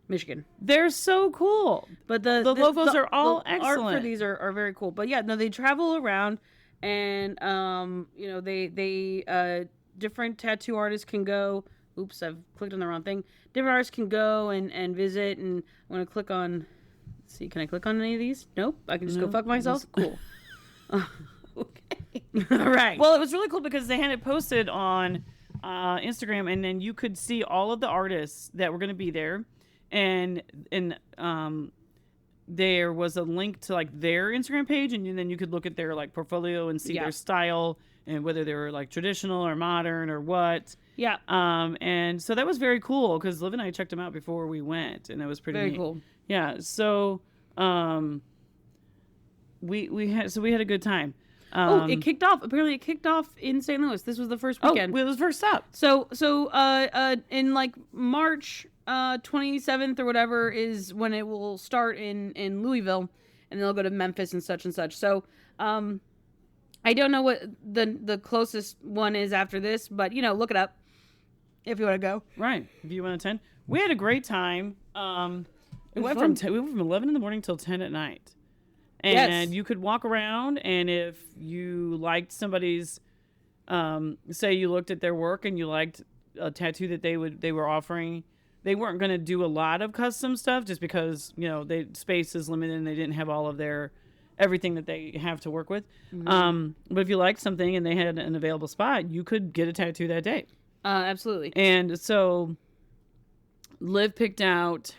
Michigan. they're so cool. But the logos are all the art excellent. for these are very cool. But yeah, no, they travel around, and they different tattoo artists can go. Oops, I've clicked on the wrong thing. Different artists can go and visit, and I want to click on. Let's see, can I click on any of these? Nope. I can just go fuck myself. Cool. Okay. All right. Well, it was really cool because they had it posted on Instagram, and then you could see all of the artists that were going to be there, and there was a link to like their Instagram page, and then you could look at their like portfolio and see their style and whether they were like traditional or modern or what. Yeah. And so that was very cool because Liv and I checked them out before we went, and it was pretty Very neat. cool. Yeah. So we had a good time. It kicked off. Apparently, it kicked off in St. Louis. This was the first weekend. Oh, it was first stop. So in like March 27th or whatever is when it will start in Louisville, and they'll go to Memphis and such and such. So I don't know what the closest one is after this, but look it up if you want to go. Right. If you want to attend, we had a great time. We went fun. from 11 in the morning till 10 at night. And you could walk around, and if you liked somebody's, say you looked at their work and you liked a tattoo that they were offering, they weren't going to do a lot of custom stuff just because space is limited and they didn't have all of everything that they have to work with. Mm-hmm. But if you liked something and they had an available spot, you could get a tattoo that day. Absolutely. And so, Liv picked out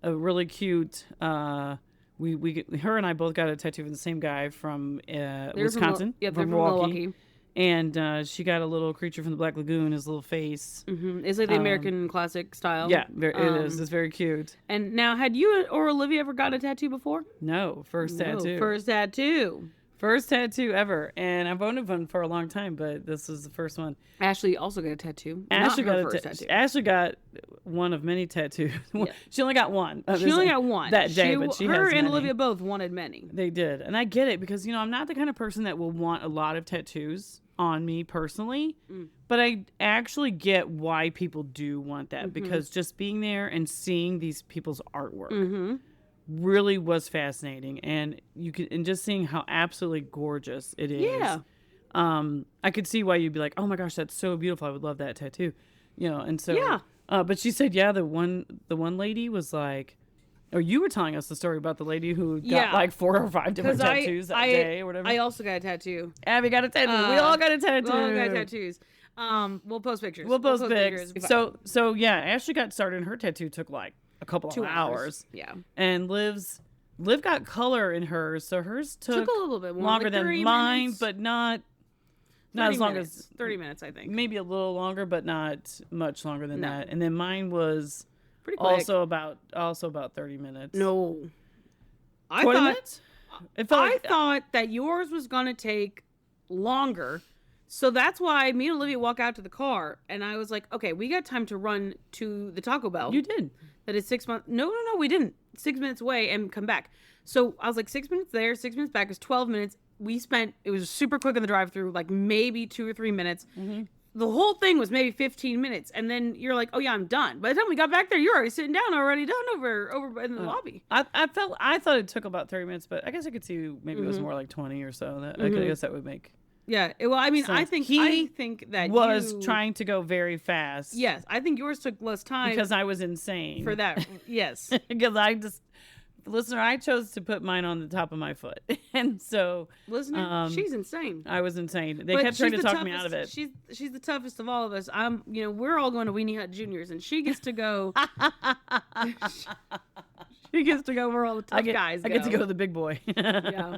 a really cute. Her and I both got a tattoo from the same guy from Wisconsin. They're from Milwaukee. And she got a little creature from the Black Lagoon, his little face. Mm-hmm. It's like the American classic style. Yeah, it is. It's very cute. And now, had you or Olivia ever got a tattoo before? No, first tattoo. First tattoo. First tattoo ever. And I've wanted one for a long time, but this was the first one. Ashley also got a tattoo. Ashley Not her got first tattoo. Ashley got one of many tattoos. Yeah. She only got one. She only got one. That day, but she her has and many. Olivia both wanted many. They did. And I get it because, I'm not the kind of person that will want a lot of tattoos on me personally. But I actually get why people do want that because just being there and seeing these people's artwork really was fascinating, and just seeing how absolutely gorgeous it is. Yeah. I could see why you'd be like, oh my gosh, that's so beautiful. I would love that tattoo. And so Yeah. But she said, the one lady was like, or you were telling us the story about the lady who got like 4 or 5 different tattoos that day or whatever. I also got a tattoo. Abby got a tattoo. We all got a tattoo. We all got tattoos. We'll post pictures. We'll post pics. pictures. So yeah, Ashley got started, and her tattoo took like a couple of 2 hours. Yeah. And Liv got color in hers, so hers took a little bit more, longer like than 30 mine, minutes. but not as long as 30 minutes, I think. maybe a little longer, but not much longer than No. that. And then mine was Pretty quick. also about 30 minutes. No. 20 minutes? It felt like, thought that yours was going to take longer. So that's why me and Olivia walk out to the car, and I was like, okay, we got time to run to the Taco Bell. you did. That is 6 months. No, we didn't. 6 minutes away and come back. So I was like, 6 minutes there, 6 minutes back is 12 minutes. It was super quick in the drive-through, like maybe 2 or 3 minutes. Mm-hmm. The whole thing was maybe 15 minutes. And then you're like, oh yeah, I'm done. By the time we got back there, you're already sitting down, already done over in the lobby. I thought it took about 30 minutes, but I guess I could see maybe it was more like 20 or so. I guess that would make Yeah. Well, I mean, sense. I think that was you, trying to go very fast. Yes, I think yours took less time Because I was insane. for that. Yes. Because listener, I chose to put mine on the top of my foot. And so Listener, she's insane. I was insane. They But kept trying to she's talk the me out of it. toughest- She's the toughest of all of us. We're all going to Weenie Hut Juniors, and she gets to go. She gets to go where all the tough guys go. I get to go to the big boy. Yeah.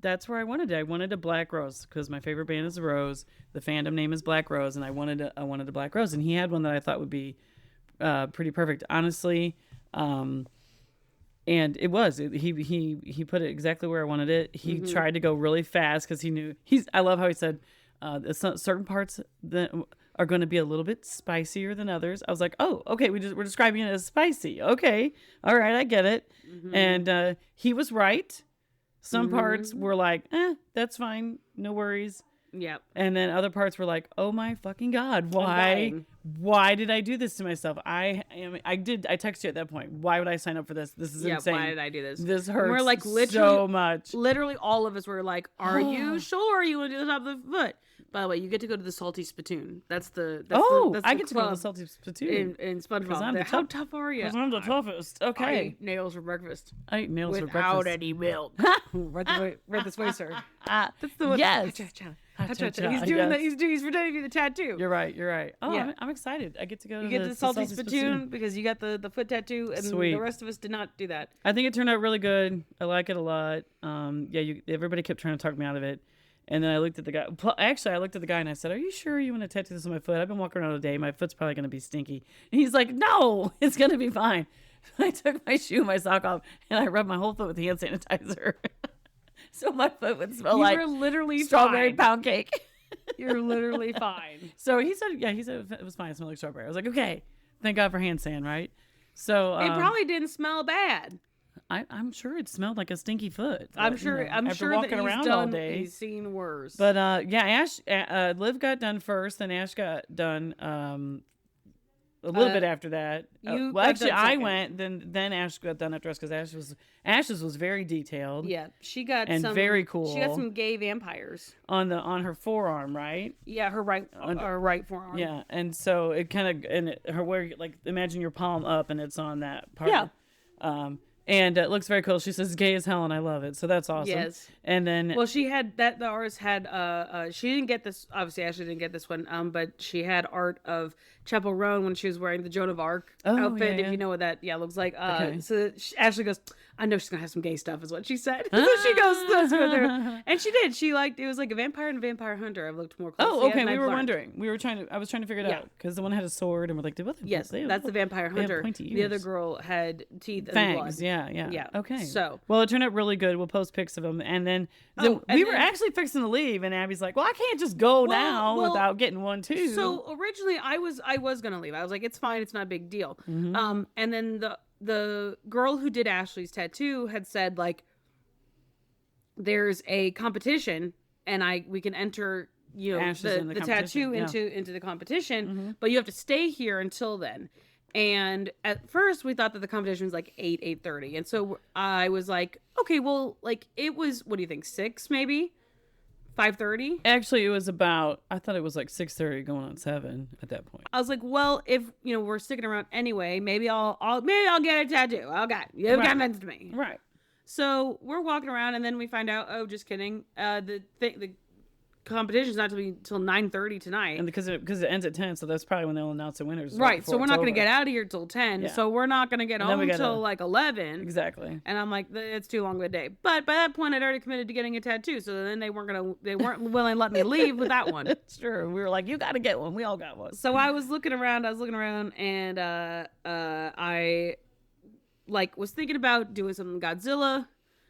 That's where I wanted it. I wanted a Black Rose because my favorite band is Rose. The fandom name is Black Rose, and I wanted a Black Rose, and he had one that I thought would be pretty perfect, honestly. And it was. He put it exactly where I wanted it. He tried to go really fast because he knew I love how he said certain parts that are going to be a little bit spicier than others. I was like, oh, okay, we're describing it as spicy. Okay, all right, I get it. And he was right. Some parts were like, that's fine, no worries. Yep. And then other parts were like, oh my fucking God, why did I do this to myself? I texted you at that point. Why would I sign up for this? This is insane. Why did I do this? This hurts we're like so much. Literally all of us were like, are you sure you want to do the top of the foot? By the way, you get to go to the Salty Spittoon. That's the I get to go to the Salty Spittoon. In SpongeBob. How tough are you? Because I'm the toughest. Okay. I eat nails for breakfast. I eat nails for without breakfast. any milk. right this way, sir. That's the one. Yes. He's doing that. He's pretending to be the tattoo. You're right. Oh, Yeah. I'm excited. I get to go to You get the Salty Spittoon because you got the foot tattoo, and Sweet. the rest of us did not do that. I think it turned out really good. I like it a lot. Everybody kept trying to talk me out of it. And then I looked at the guy. Actually, I looked at the guy and I said, are you sure you want to tattoo this on my foot? I've been walking around all day. My foot's probably going to be stinky. And he's like, no, it's going to be fine. I took my shoe, my sock off, and I rubbed my whole foot with hand sanitizer. So my foot would smell like were literally strawberry fine. pound cake. You're literally fine. So he said it was fine. It smelled like strawberry. I was like, okay, thank God for hand sand, right? So It probably didn't smell bad. I'm sure it smelled like a stinky foot. I'm sure after that walking he's around done, all day. he's seen worse. But Liv got done first, then Ash got done a little bit after that. I went, then Ash got done after us because Ash's was very detailed. Yeah, she got and very cool. She got some gay vampires on her forearm, right? Yeah, her right forearm. Yeah, and so it kind of where like imagine your palm up and it's on that part. Yeah. And it looks very cool. She says gay as hell and I love it. So that's awesome. Yes. And then she had that ours had she didn't get this, obviously Ashley didn't get this one, but she had art of Chapel Roan when she was wearing the Joan of Arc outfit, if you know what that looks like. Okay. So Ashley goes, I know she's gonna have some gay stuff is what she said. So she goes, let's go there. And she did. She liked it was like a vampire and a vampire hunter. I've looked more closely. Oh, okay. And We I've were learned. wondering. I was trying to figure it out because the one had a sword and we're like, yes, that's the vampire hunter. The other girl had teeth and fangs. blood. Yeah. Okay. So well, it turned out really good. We'll post pics of them, and then we were actually fixing to leave, and Abby's like, "Well, I can't just go now without getting one too." So originally, I was gonna leave. I was like, "It's fine. It's not a big deal." And then the girl who did Ashley's tattoo had said like, "There's a competition, and we can enter." The tattoo into the competition, but you have to stay here until then. And at first we thought that the competition was like 8:30. And so I was like, okay, well, like it was, what do you think? 6 maybe 5:30. Actually, it was I thought it was like 6:30 going on 7 at that point. I was like, well, if we're sticking around anyway, maybe I'll get a tattoo. You've convinced me. Right. So we're walking around and then we find out, oh, just kidding. The competition's not to be till 9:30 tonight. And because it ends at 10, so that's probably when they'll announce the winners. Right. So we're not going to get out of here till 10. Yeah. So we're not going to get home until like 11. Exactly. And I'm like, it's too long of a day. But by that point, I'd already committed to getting a tattoo. So then they weren't willing to let me leave with that one. It's true. We were like, you got to get one. We all got one. So I was looking around, and I like was thinking about doing something Godzilla.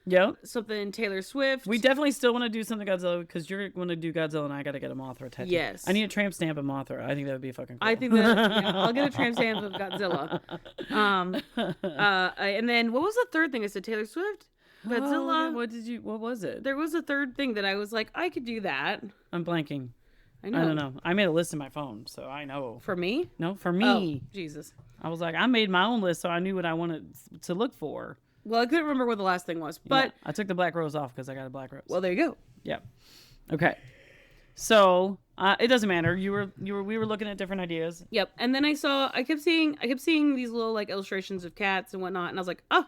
Yep. Something Taylor Swift. We definitely still want to do something Godzilla because you're going to do Godzilla and I got to get a Mothra tattoo. Yes. I need a tramp stamp of Mothra. I think that would be fucking cool. I think that I'll get a tramp stamp of Godzilla. And then what was the third thing I said? Taylor Swift? Godzilla? Oh, what was it? There was a third thing that I was like, I could do that. I'm blanking. I know. I don't know. I made a list in my phone, so I know. For me? No, for me. Oh, Jesus. I was like, I made my own list, so I knew what I wanted to look for. Well, I couldn't remember what the last thing was, but... I took the black rose off because I got a black rose. Well, there you go. Yeah. Okay. So, it doesn't matter. We were looking at different ideas. Yep. And then I kept seeing these little, like, illustrations of cats and whatnot, and I was like, oh,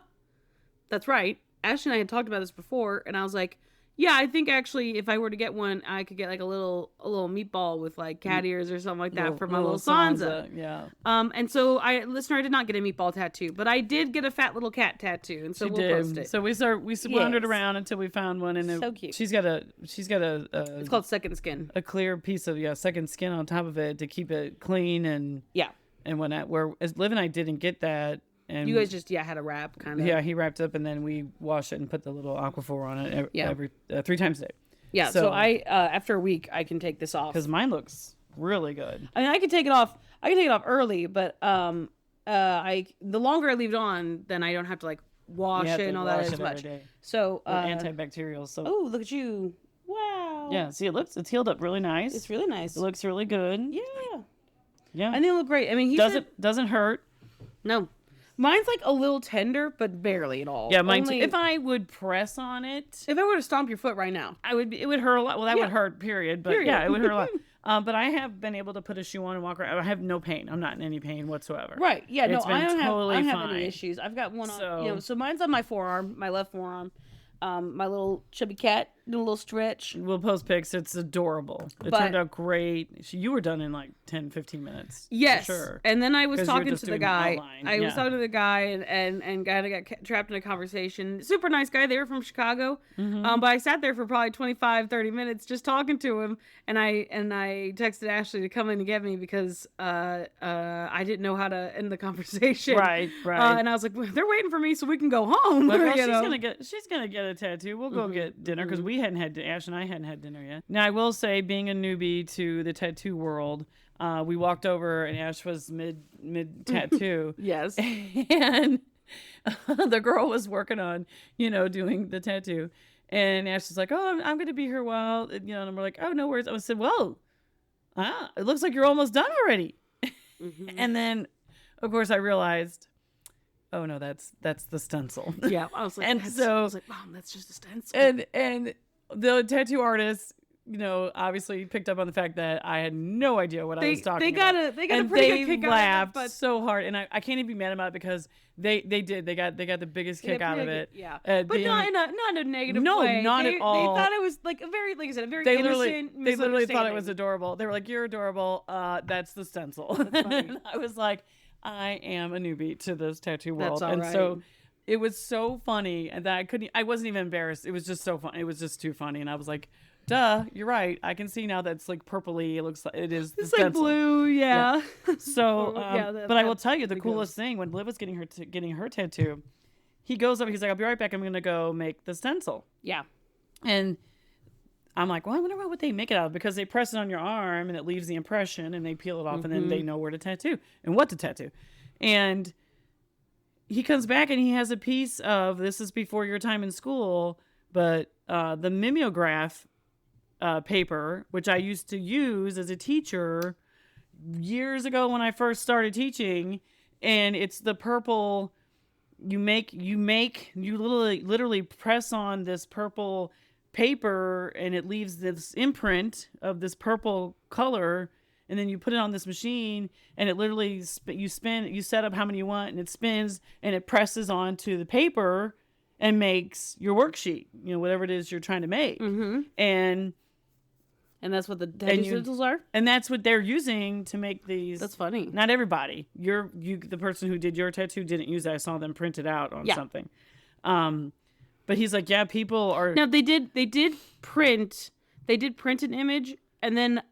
that's right. Ashley and I had talked about this before, and I was like, yeah, I think actually if I were to get one, I could get like a little meatball with like cat ears or something like that for my little Sansa. Yeah. And so I did not get a meatball tattoo, but I did get a fat little cat tattoo, and so we'll post it. So we wandered around until we found one, and so cute. She's got a it's called Second Skin. A clear piece of second skin on top of it to keep it clean and whatnot. Whereas Liv and I didn't get that. And you guys just had a wrap kind of. Yeah, he wrapped up and then we wash it and put the little Aquaphor on it every 3 times a day. Yeah, so I after a week I can take this off because mine looks really good. I mean, I can take it off. I can take it off early, but the longer I leave it on, then I don't have to like wash it and all that as much. So antibacterial. So look at you! Wow. Yeah, see, it's healed up really nice. It's really nice. It looks really good. Yeah. I think it look great. I mean, doesn't hurt. No. Mine's like a little tender, but barely at all. Yeah, mine too. If I would press on it, if I were to stomp your foot right now, it would hurt a lot. Well, that would hurt, period. But yeah, it would hurt a lot. But I have been able to put a shoe on and walk around. I have no pain. I'm not in any pain whatsoever. Right. Yeah. I don't have any issues. I've got one on. So mine's on my forearm, my left forearm. My little chubby cat doing a little stretch. We'll post pics. It's adorable. It turned out great. You were done in like 10, 15 minutes. Yes. For sure. And then I was talking to the guy. I was talking to the guy and kind of got trapped in a conversation. Super nice guy. They were from Chicago. Mm-hmm. But I sat there for probably 25, 30 minutes just talking to him. And I texted Ashley to come in and get me because I didn't know how to end the conversation. Right. And I was like, well, they're waiting for me so we can go home. Well, she's gonna get a tattoo. We'll go get dinner because Ash and I hadn't had dinner yet. Now I will say, being a newbie to the tattoo world, we walked over and Ash was mid tattoo. Yes. And the girl was working on, doing the tattoo. And Ash was like, oh, I'm going to be here a while. And we're like, oh, no worries. I said, well, it looks like you're almost done already. Mm-hmm. And then, of course, I realized, oh no, that's the stencil. Yeah, I was like, Mom, that's just a stencil. And the tattoo artist, obviously picked up on the fact that I had no idea what I was talking about. They got a pretty good kick out of it. They laughed so hard, and I can't even be mad about it because they got the biggest kick out of it. Yeah, but not in a negative way. No, not at all. They thought it was like a very innocent, They literally thought it was adorable. They were like, "You're adorable. That's the stencil." That's funny. I was like, I am a newbie to this tattoo world. That's all right. So it was so funny that I wasn't even embarrassed. It was just so fun. It was just too funny. And I was like, duh, you're right. I can see now that it's like purpley. It looks like it is. It's like blue. Yeah. So, but I will tell you the coolest thing when Liv was getting her tattoo, he goes up, he's like, I'll be right back. I'm going to go make the stencil. Yeah. And I'm like, well, I wonder what they make it out of, because they press it on your arm and it leaves the impression and they peel it off and then they know where to tattoo and what to tattoo. And he comes back and he has a piece of, this is before your time in school, but the mimeograph paper, which I used to use as a teacher years ago when I first started teaching. And it's the purple, you literally press on this purple paper and it leaves this imprint of this purple color, and then you put it on this machine and it literally you set up how many you want and it spins and it presses onto the paper and makes your worksheet, whatever it is you're trying to make. And And that's what the tattoo stencils are? And that's what they're using to make these. That's funny. Not everybody. The person who did your tattoo didn't use that. I saw them print it out on something. But he's like, yeah, people are. Now they did print an image, and then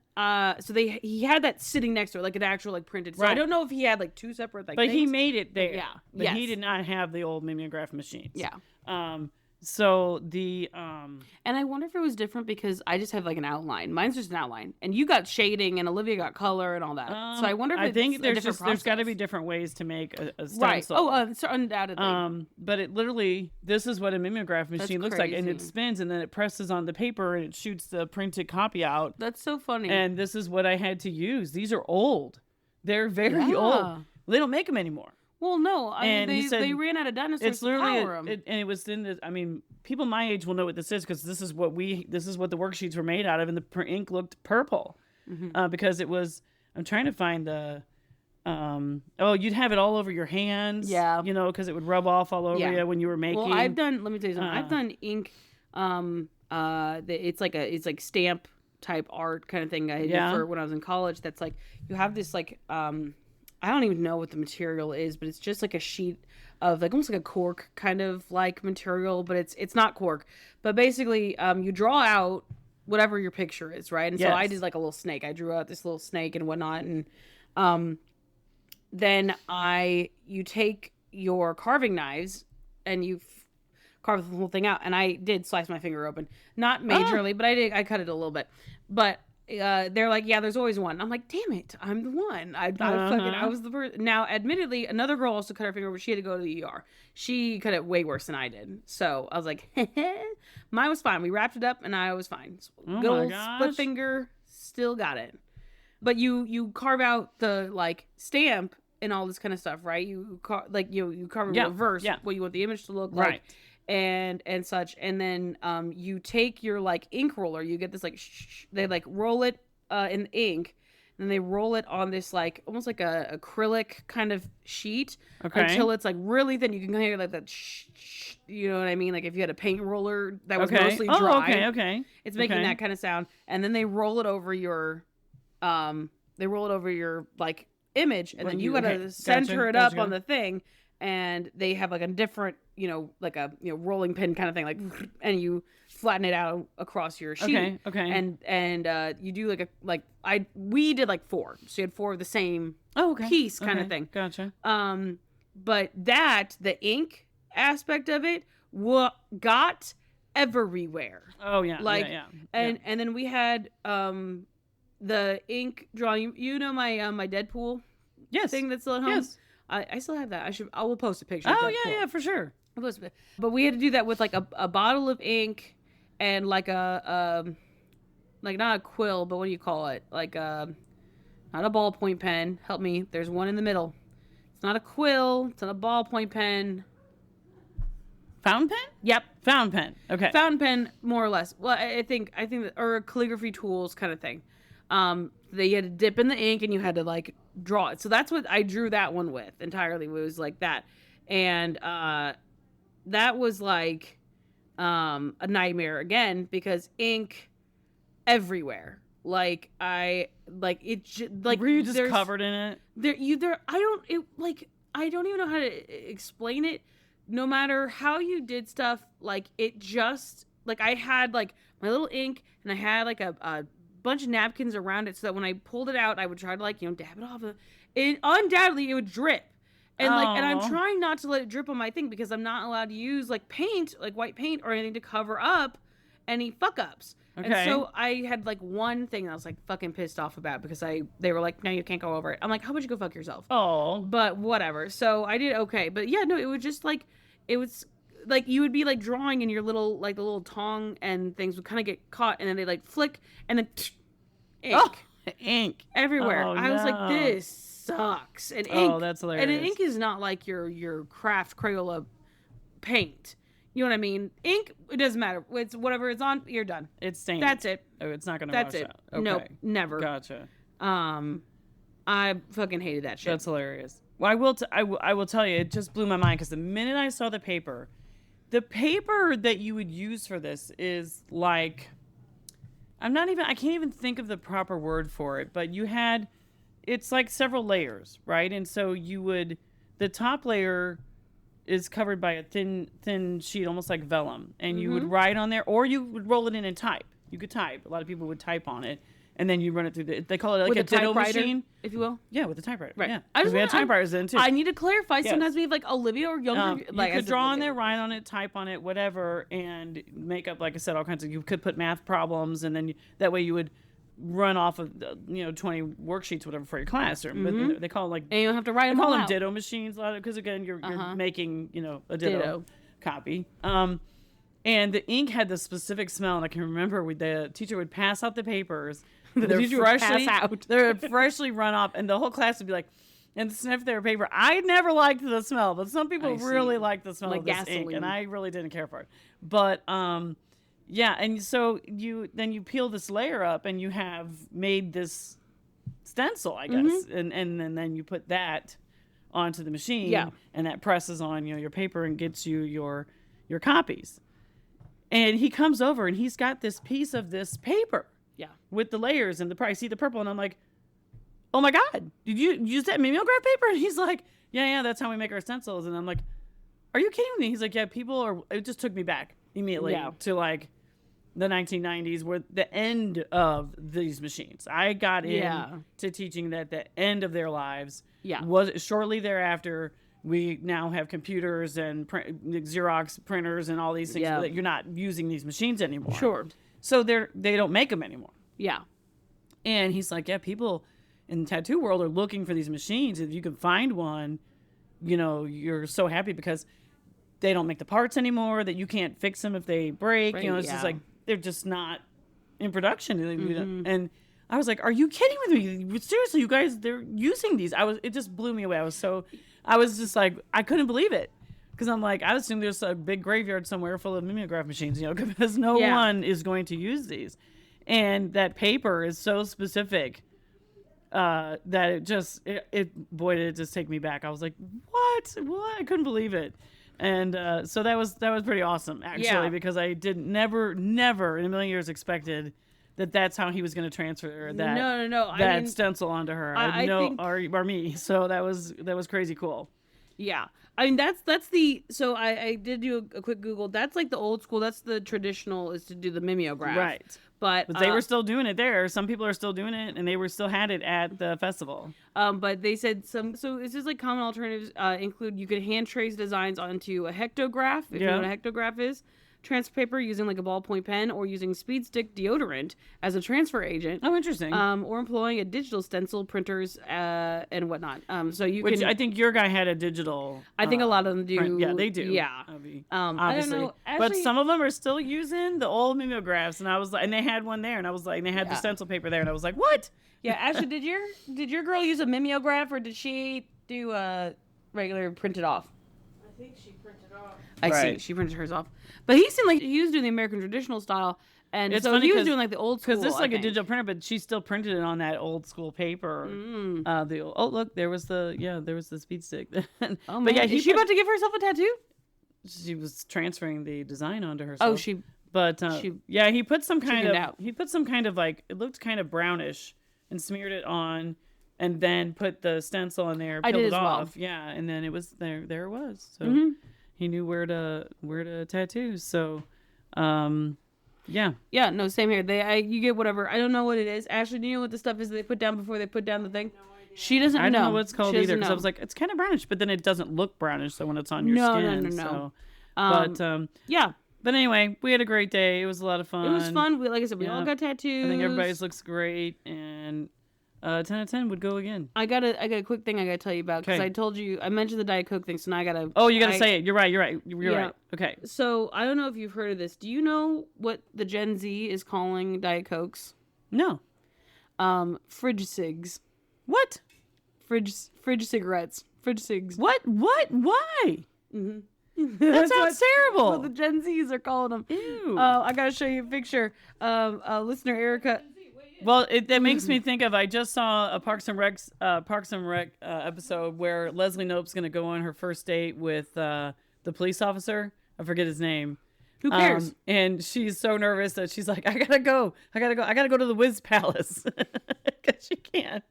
he had that sitting next to it, like an actual like printed. So Right. I don't know if he had like two separate like. But he things. made it there. Yeah. But Yes. he did not have the old mimeograph machines. Yeah. So the And I wonder if it was different because I just have like an outline. Mine's just an outline, and you got shading, and Olivia got color and all that. So I wonder if I think there's got to be process. different ways to make a stencil. Right. Oh, so undoubtedly. But it literally, this is what a mimeograph machine looks like, and it crazy. spins, and then it presses on the paper, and it shoots the printed copy out. That's so funny. And this is what I had to use. These are old. They're very Yeah. old. They don't make them anymore. Well, no, I And mean he said they ran out of dinosaurs It's to literally, power 'em. and it was in the. I mean, people my age will know what this is because this is what the worksheets were made out of, and the ink looked purple because it was. I'm trying to find the. You'd have it all over your hands. Yeah. Because it would rub off all over you when you were making. Well, I've done. Let me tell you something. I've done ink. It's like stamp type art kind of thing I did for when I was in college. That's like you have this like I don't even know what the material is, but it's just like a sheet of like almost like a cork kind of like material, but it's not cork. But basically, you draw out whatever your picture is, right? And so I did like a little snake. I drew out this little snake and whatnot, and then you take your carving knives and you carve the whole thing out. And I did slice my finger open, not majorly, but I cut it a little bit. But they're like, yeah, there's always one. I'm like, damn it, I'm the one. I was the person. Now, admittedly, another girl also cut her finger, but she had to go to the ER. She cut it way worse than I did. So I was like, mine was fine. We wrapped it up, and I was fine. Good old split finger, still got it. But you carve out the like stamp and all this kind of stuff, right? You carve in reverse what you want the image to look like. And such, and then you take your like ink roller. You get this like they like roll it in ink, and they roll it on this like almost like a acrylic kind of sheet until it's like really thin. You can hear like that, you know what I mean? Like if you had a paint roller that was mostly dry. It's making that kind of sound, and then they roll it over your like image, and then you gotta center it up on the thing. And they have like a different, like a rolling pin kind of thing, like, and you flatten it out across your sheet. And you do we did like 4, so you had 4 of the same piece kind of thing. Gotcha. But the ink aspect of it got everywhere. Oh yeah, and then we had the ink drawing. My Deadpool thing that's still at home. Yes. I still have that. I will post a picture. Oh yeah, for sure. But we had to do that with like a bottle of ink and like like not a quill, but what do you call it? Like not a ballpoint pen. Help me. There's one in the middle. It's not a quill. It's not a ballpoint pen. Fountain pen? Yep. Fountain pen. Okay. Fountain pen, more or less. Well, I think that, or calligraphy tools kind of thing. They had to dip in the ink and you had to like draw it. So that's what I drew that one with entirely. It was like that. And that was like a nightmare again because ink everywhere. Like were you just covered in it? I don't even know how to explain it. No matter how you did stuff, like it just like I had like my little ink and I had like a bunch of napkins around it so that when I pulled it out, I would try to like, dab it off. Undoubtedly it would drip. And and I'm trying not to let it drip on my thing because I'm not allowed to use like paint, like white paint or anything to cover up any fuck ups. Okay. And so I had like one thing that I was like fucking pissed off about because they were like, no, you can't go over it. I'm like, how about you go fuck yourself? Oh. But whatever. So I did okay. But yeah, no, it was just like, it was like you would be like drawing and your little, like the little tong and things would kind of get caught and then they like flick and then ink. Oh, ink. Everywhere. Oh, I was like, this sucks. And ink. Oh, that's hilarious. And ink is not like your craft Crayola paint. You know what I mean? Ink, it doesn't matter. It's whatever it's on, you're done. It's stained. That's it. Oh, it's not going to wash out. Okay. Nope, never. Gotcha. I fucking hated that shit. That's hilarious. Well, I will tell you, it just blew my mind because the minute I saw the paper that you would use for this is like I can't even think of the proper word for it, but it's like several layers, right? And so the top layer is covered by a thin sheet, almost like vellum, and you would write on there, or you would roll it in and type. You could type. A lot of people would type on it, and then you run it through they call it like with a ditto typewriter, machine, if you will. Yeah, with a typewriter. Right. Yeah, we had typewriters then too. I need to clarify. Yes. Sometimes we have like Olivia or younger. You could draw on there, write on it, type on it, whatever, and make up, like I said, all kinds of. You could put math problems, and then that way you would run off of 20 worksheets, whatever, for your class. Or but they call it like. And you don't have to write them They call all them out. ditto machines, because again, you're making a ditto copy. And the ink had this specific smell, and I can remember the teacher would pass out the papers. They're freshly run off, and the whole class would be like, and sniff their paper. I never liked the smell, but some people really liked the smell of this ink, and I really didn't care for it. But yeah, and so you peel this layer up, and you have made this stencil, I guess, and then you put that onto the machine, and that presses on your paper and gets you your copies. And he comes over, and he's got this piece of this paper. Yeah. With the layers and I see the purple, and I'm like, oh my God, did you use that mimeograph paper? And he's like, yeah, that's how we make our stencils. And I'm like, are you kidding me? He's like, yeah, it just took me back immediately to like the 1990s, where the end of these machines. I got into teaching that the end of their lives was shortly thereafter. We now have computers and Xerox printers and all these things that you're not using these machines anymore. Sure. So they don't make them anymore. Yeah. And he's like, yeah, people in the tattoo world are looking for these machines. If you can find one, you're so happy, because they don't make the parts anymore, that you can't fix them if they break. Right, It's just like, they're just not in production. And I was like, are you kidding with me? Seriously, you guys, they're using these. It just blew me away. I was just like, I couldn't believe it. Because I'm like, I assume there's a big graveyard somewhere full of mimeograph machines, because no one is going to use these. And that paper is so specific that it just take me back. I was like, what? I couldn't believe it. And so that was pretty awesome, actually, because I never in a million years expected that's how he was going to transfer that stencil onto her. Or me. So that was crazy cool. Yeah. I mean, so I did do a quick Google. That's like the old school. That's the traditional, is to do the mimeograph. Right. But they were still doing it there. Some people are still doing it, and they still had it at the festival. But they said so it says like common alternatives include, you could hand trace designs onto a hectograph, if you know what a hectograph is. Transfer paper using like a ballpoint pen, or using speed stick deodorant as a transfer agent. Oh, interesting. Or employing a digital stencil, printers, and whatnot. So you Which can. I think your guy had a digital. I think a lot of them do. Yeah, they do. Yeah. Obviously. I don't know. Actually, but some of them are still using the old mimeographs, and I was like, and they had one there, and I was like, and they had the stencil paper there, and I was like, what? Yeah, Ashley, did your girl use a mimeograph, or did she do a regular printed off? I think she printed off. I see. She printed hers off. But he seemed like he was doing the American traditional style, and it's so funny he was doing like the old school. Because this is like a digital printer, but she still printed it on that old school paper. Look, there was the speed stick. Oh man, is she about to give herself a tattoo? She was transferring the design onto herself. Oh, she. But he put some kind of like, it looked kind of brownish, and smeared it on, and then put the stencil in there, peeled it off. Yeah, and then it was there. There it was. So he knew where to tattoo. So, yeah. Yeah. No, same here. You get whatever. I don't know what it is. Ashley, do you know what the stuff is that they put down before they put down the thing? No idea. She doesn't know. I don't know what it's called either, because I was like, it's kind of brownish, but then it doesn't look brownish. So when it's on your skin, no. So, yeah. But anyway, we had a great day. It was a lot of fun. It was fun. Like I said, we all got tattoos. I think everybody's looks great, and 10 out of 10 would go again. I got a quick thing I gotta tell you about, because I told you, I mentioned the Diet Coke thing, so now I gotta. Oh, you gotta say it. You're right. You're right. Okay. So I don't know if you've heard of this. Do you know what the Gen Z is calling Diet Cokes? No. Fridge cigs. What? Fridge cigarettes. Fridge cigs. What? Why? Mm-hmm. That sounds terrible. Well, the Gen Zs are calling them. Ew. I gotta show you a picture. Listener Erica. Well, that makes me think of, I just saw a Parks and Rec episode where Leslie Knope's gonna go on her first date with the police officer. I forget his name. Who cares? And she's so nervous that she's like, I gotta go to the Wiz Palace because she can't.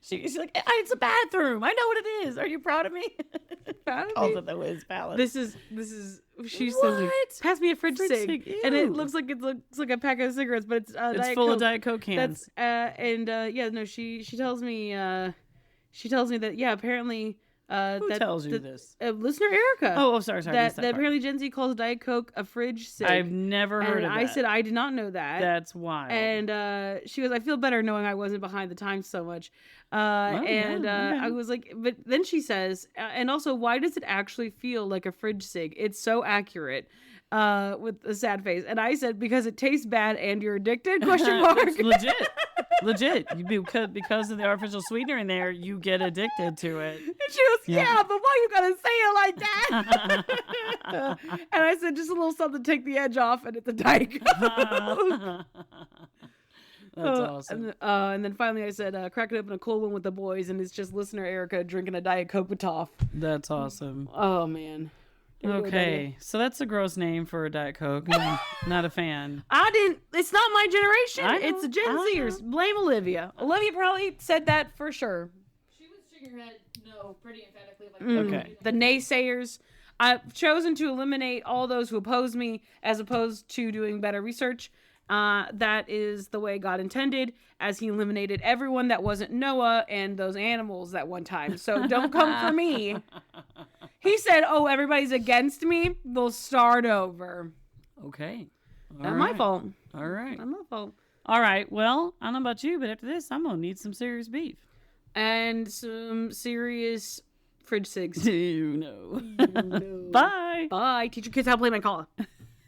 She's like, it's a bathroom. I know what it is. Are you proud of me? Calls it the Wiz Palace. This is. She What? says, "Pass me a fridge cig," and it Ew. looks like a pack of cigarettes, but it's It's Diet full Coke. of Diet Coke cans. She tells me that apparently Who that tells you the- this? listener Erica. Sorry. that missed part. apparently Gen Z calls Diet Coke a fridge cig. I've never heard and of that. I said I did not know that. That's wild. And she goes, I feel better knowing I wasn't behind the times so much. Okay. I was like, but then she says, and also, why does it actually feel like a fridge cig? It's so accurate. With a sad face. And I said, because it tastes bad and you're addicted? Question mark. It's legit. Because of the artificial sweetener in there, you get addicted to it. And she goes, yeah, but why you gotta say it like that? And I said, just a little something to take the edge off, and it's a Diet Coke. That's awesome. And then finally I said, crack it open a cold one with the boys, and it's just listener Erica drinking a Diet Coke with Toff. That's awesome. Oh, man. Okay, so that's a gross name for a Diet Coke. Not a fan. It's not my generation. I know, It's the Gen Zers. Blame Olivia. Olivia probably said that for sure. She was shaking her head no pretty emphatically. Okay. The naysayers. I've chosen to eliminate all those who oppose me as opposed to doing better research. That is the way God intended, as he eliminated everyone that wasn't Noah and those animals that one time. So don't come for me. He said, oh, everybody's against me. They'll start over. Okay. Not my fault. All right. Not my fault. All right. Well, I don't know about you, but after this, I'm going to need some serious beef. And some serious fridge cigs. You know. Bye. Bye. Teach your kids how to play Mancala.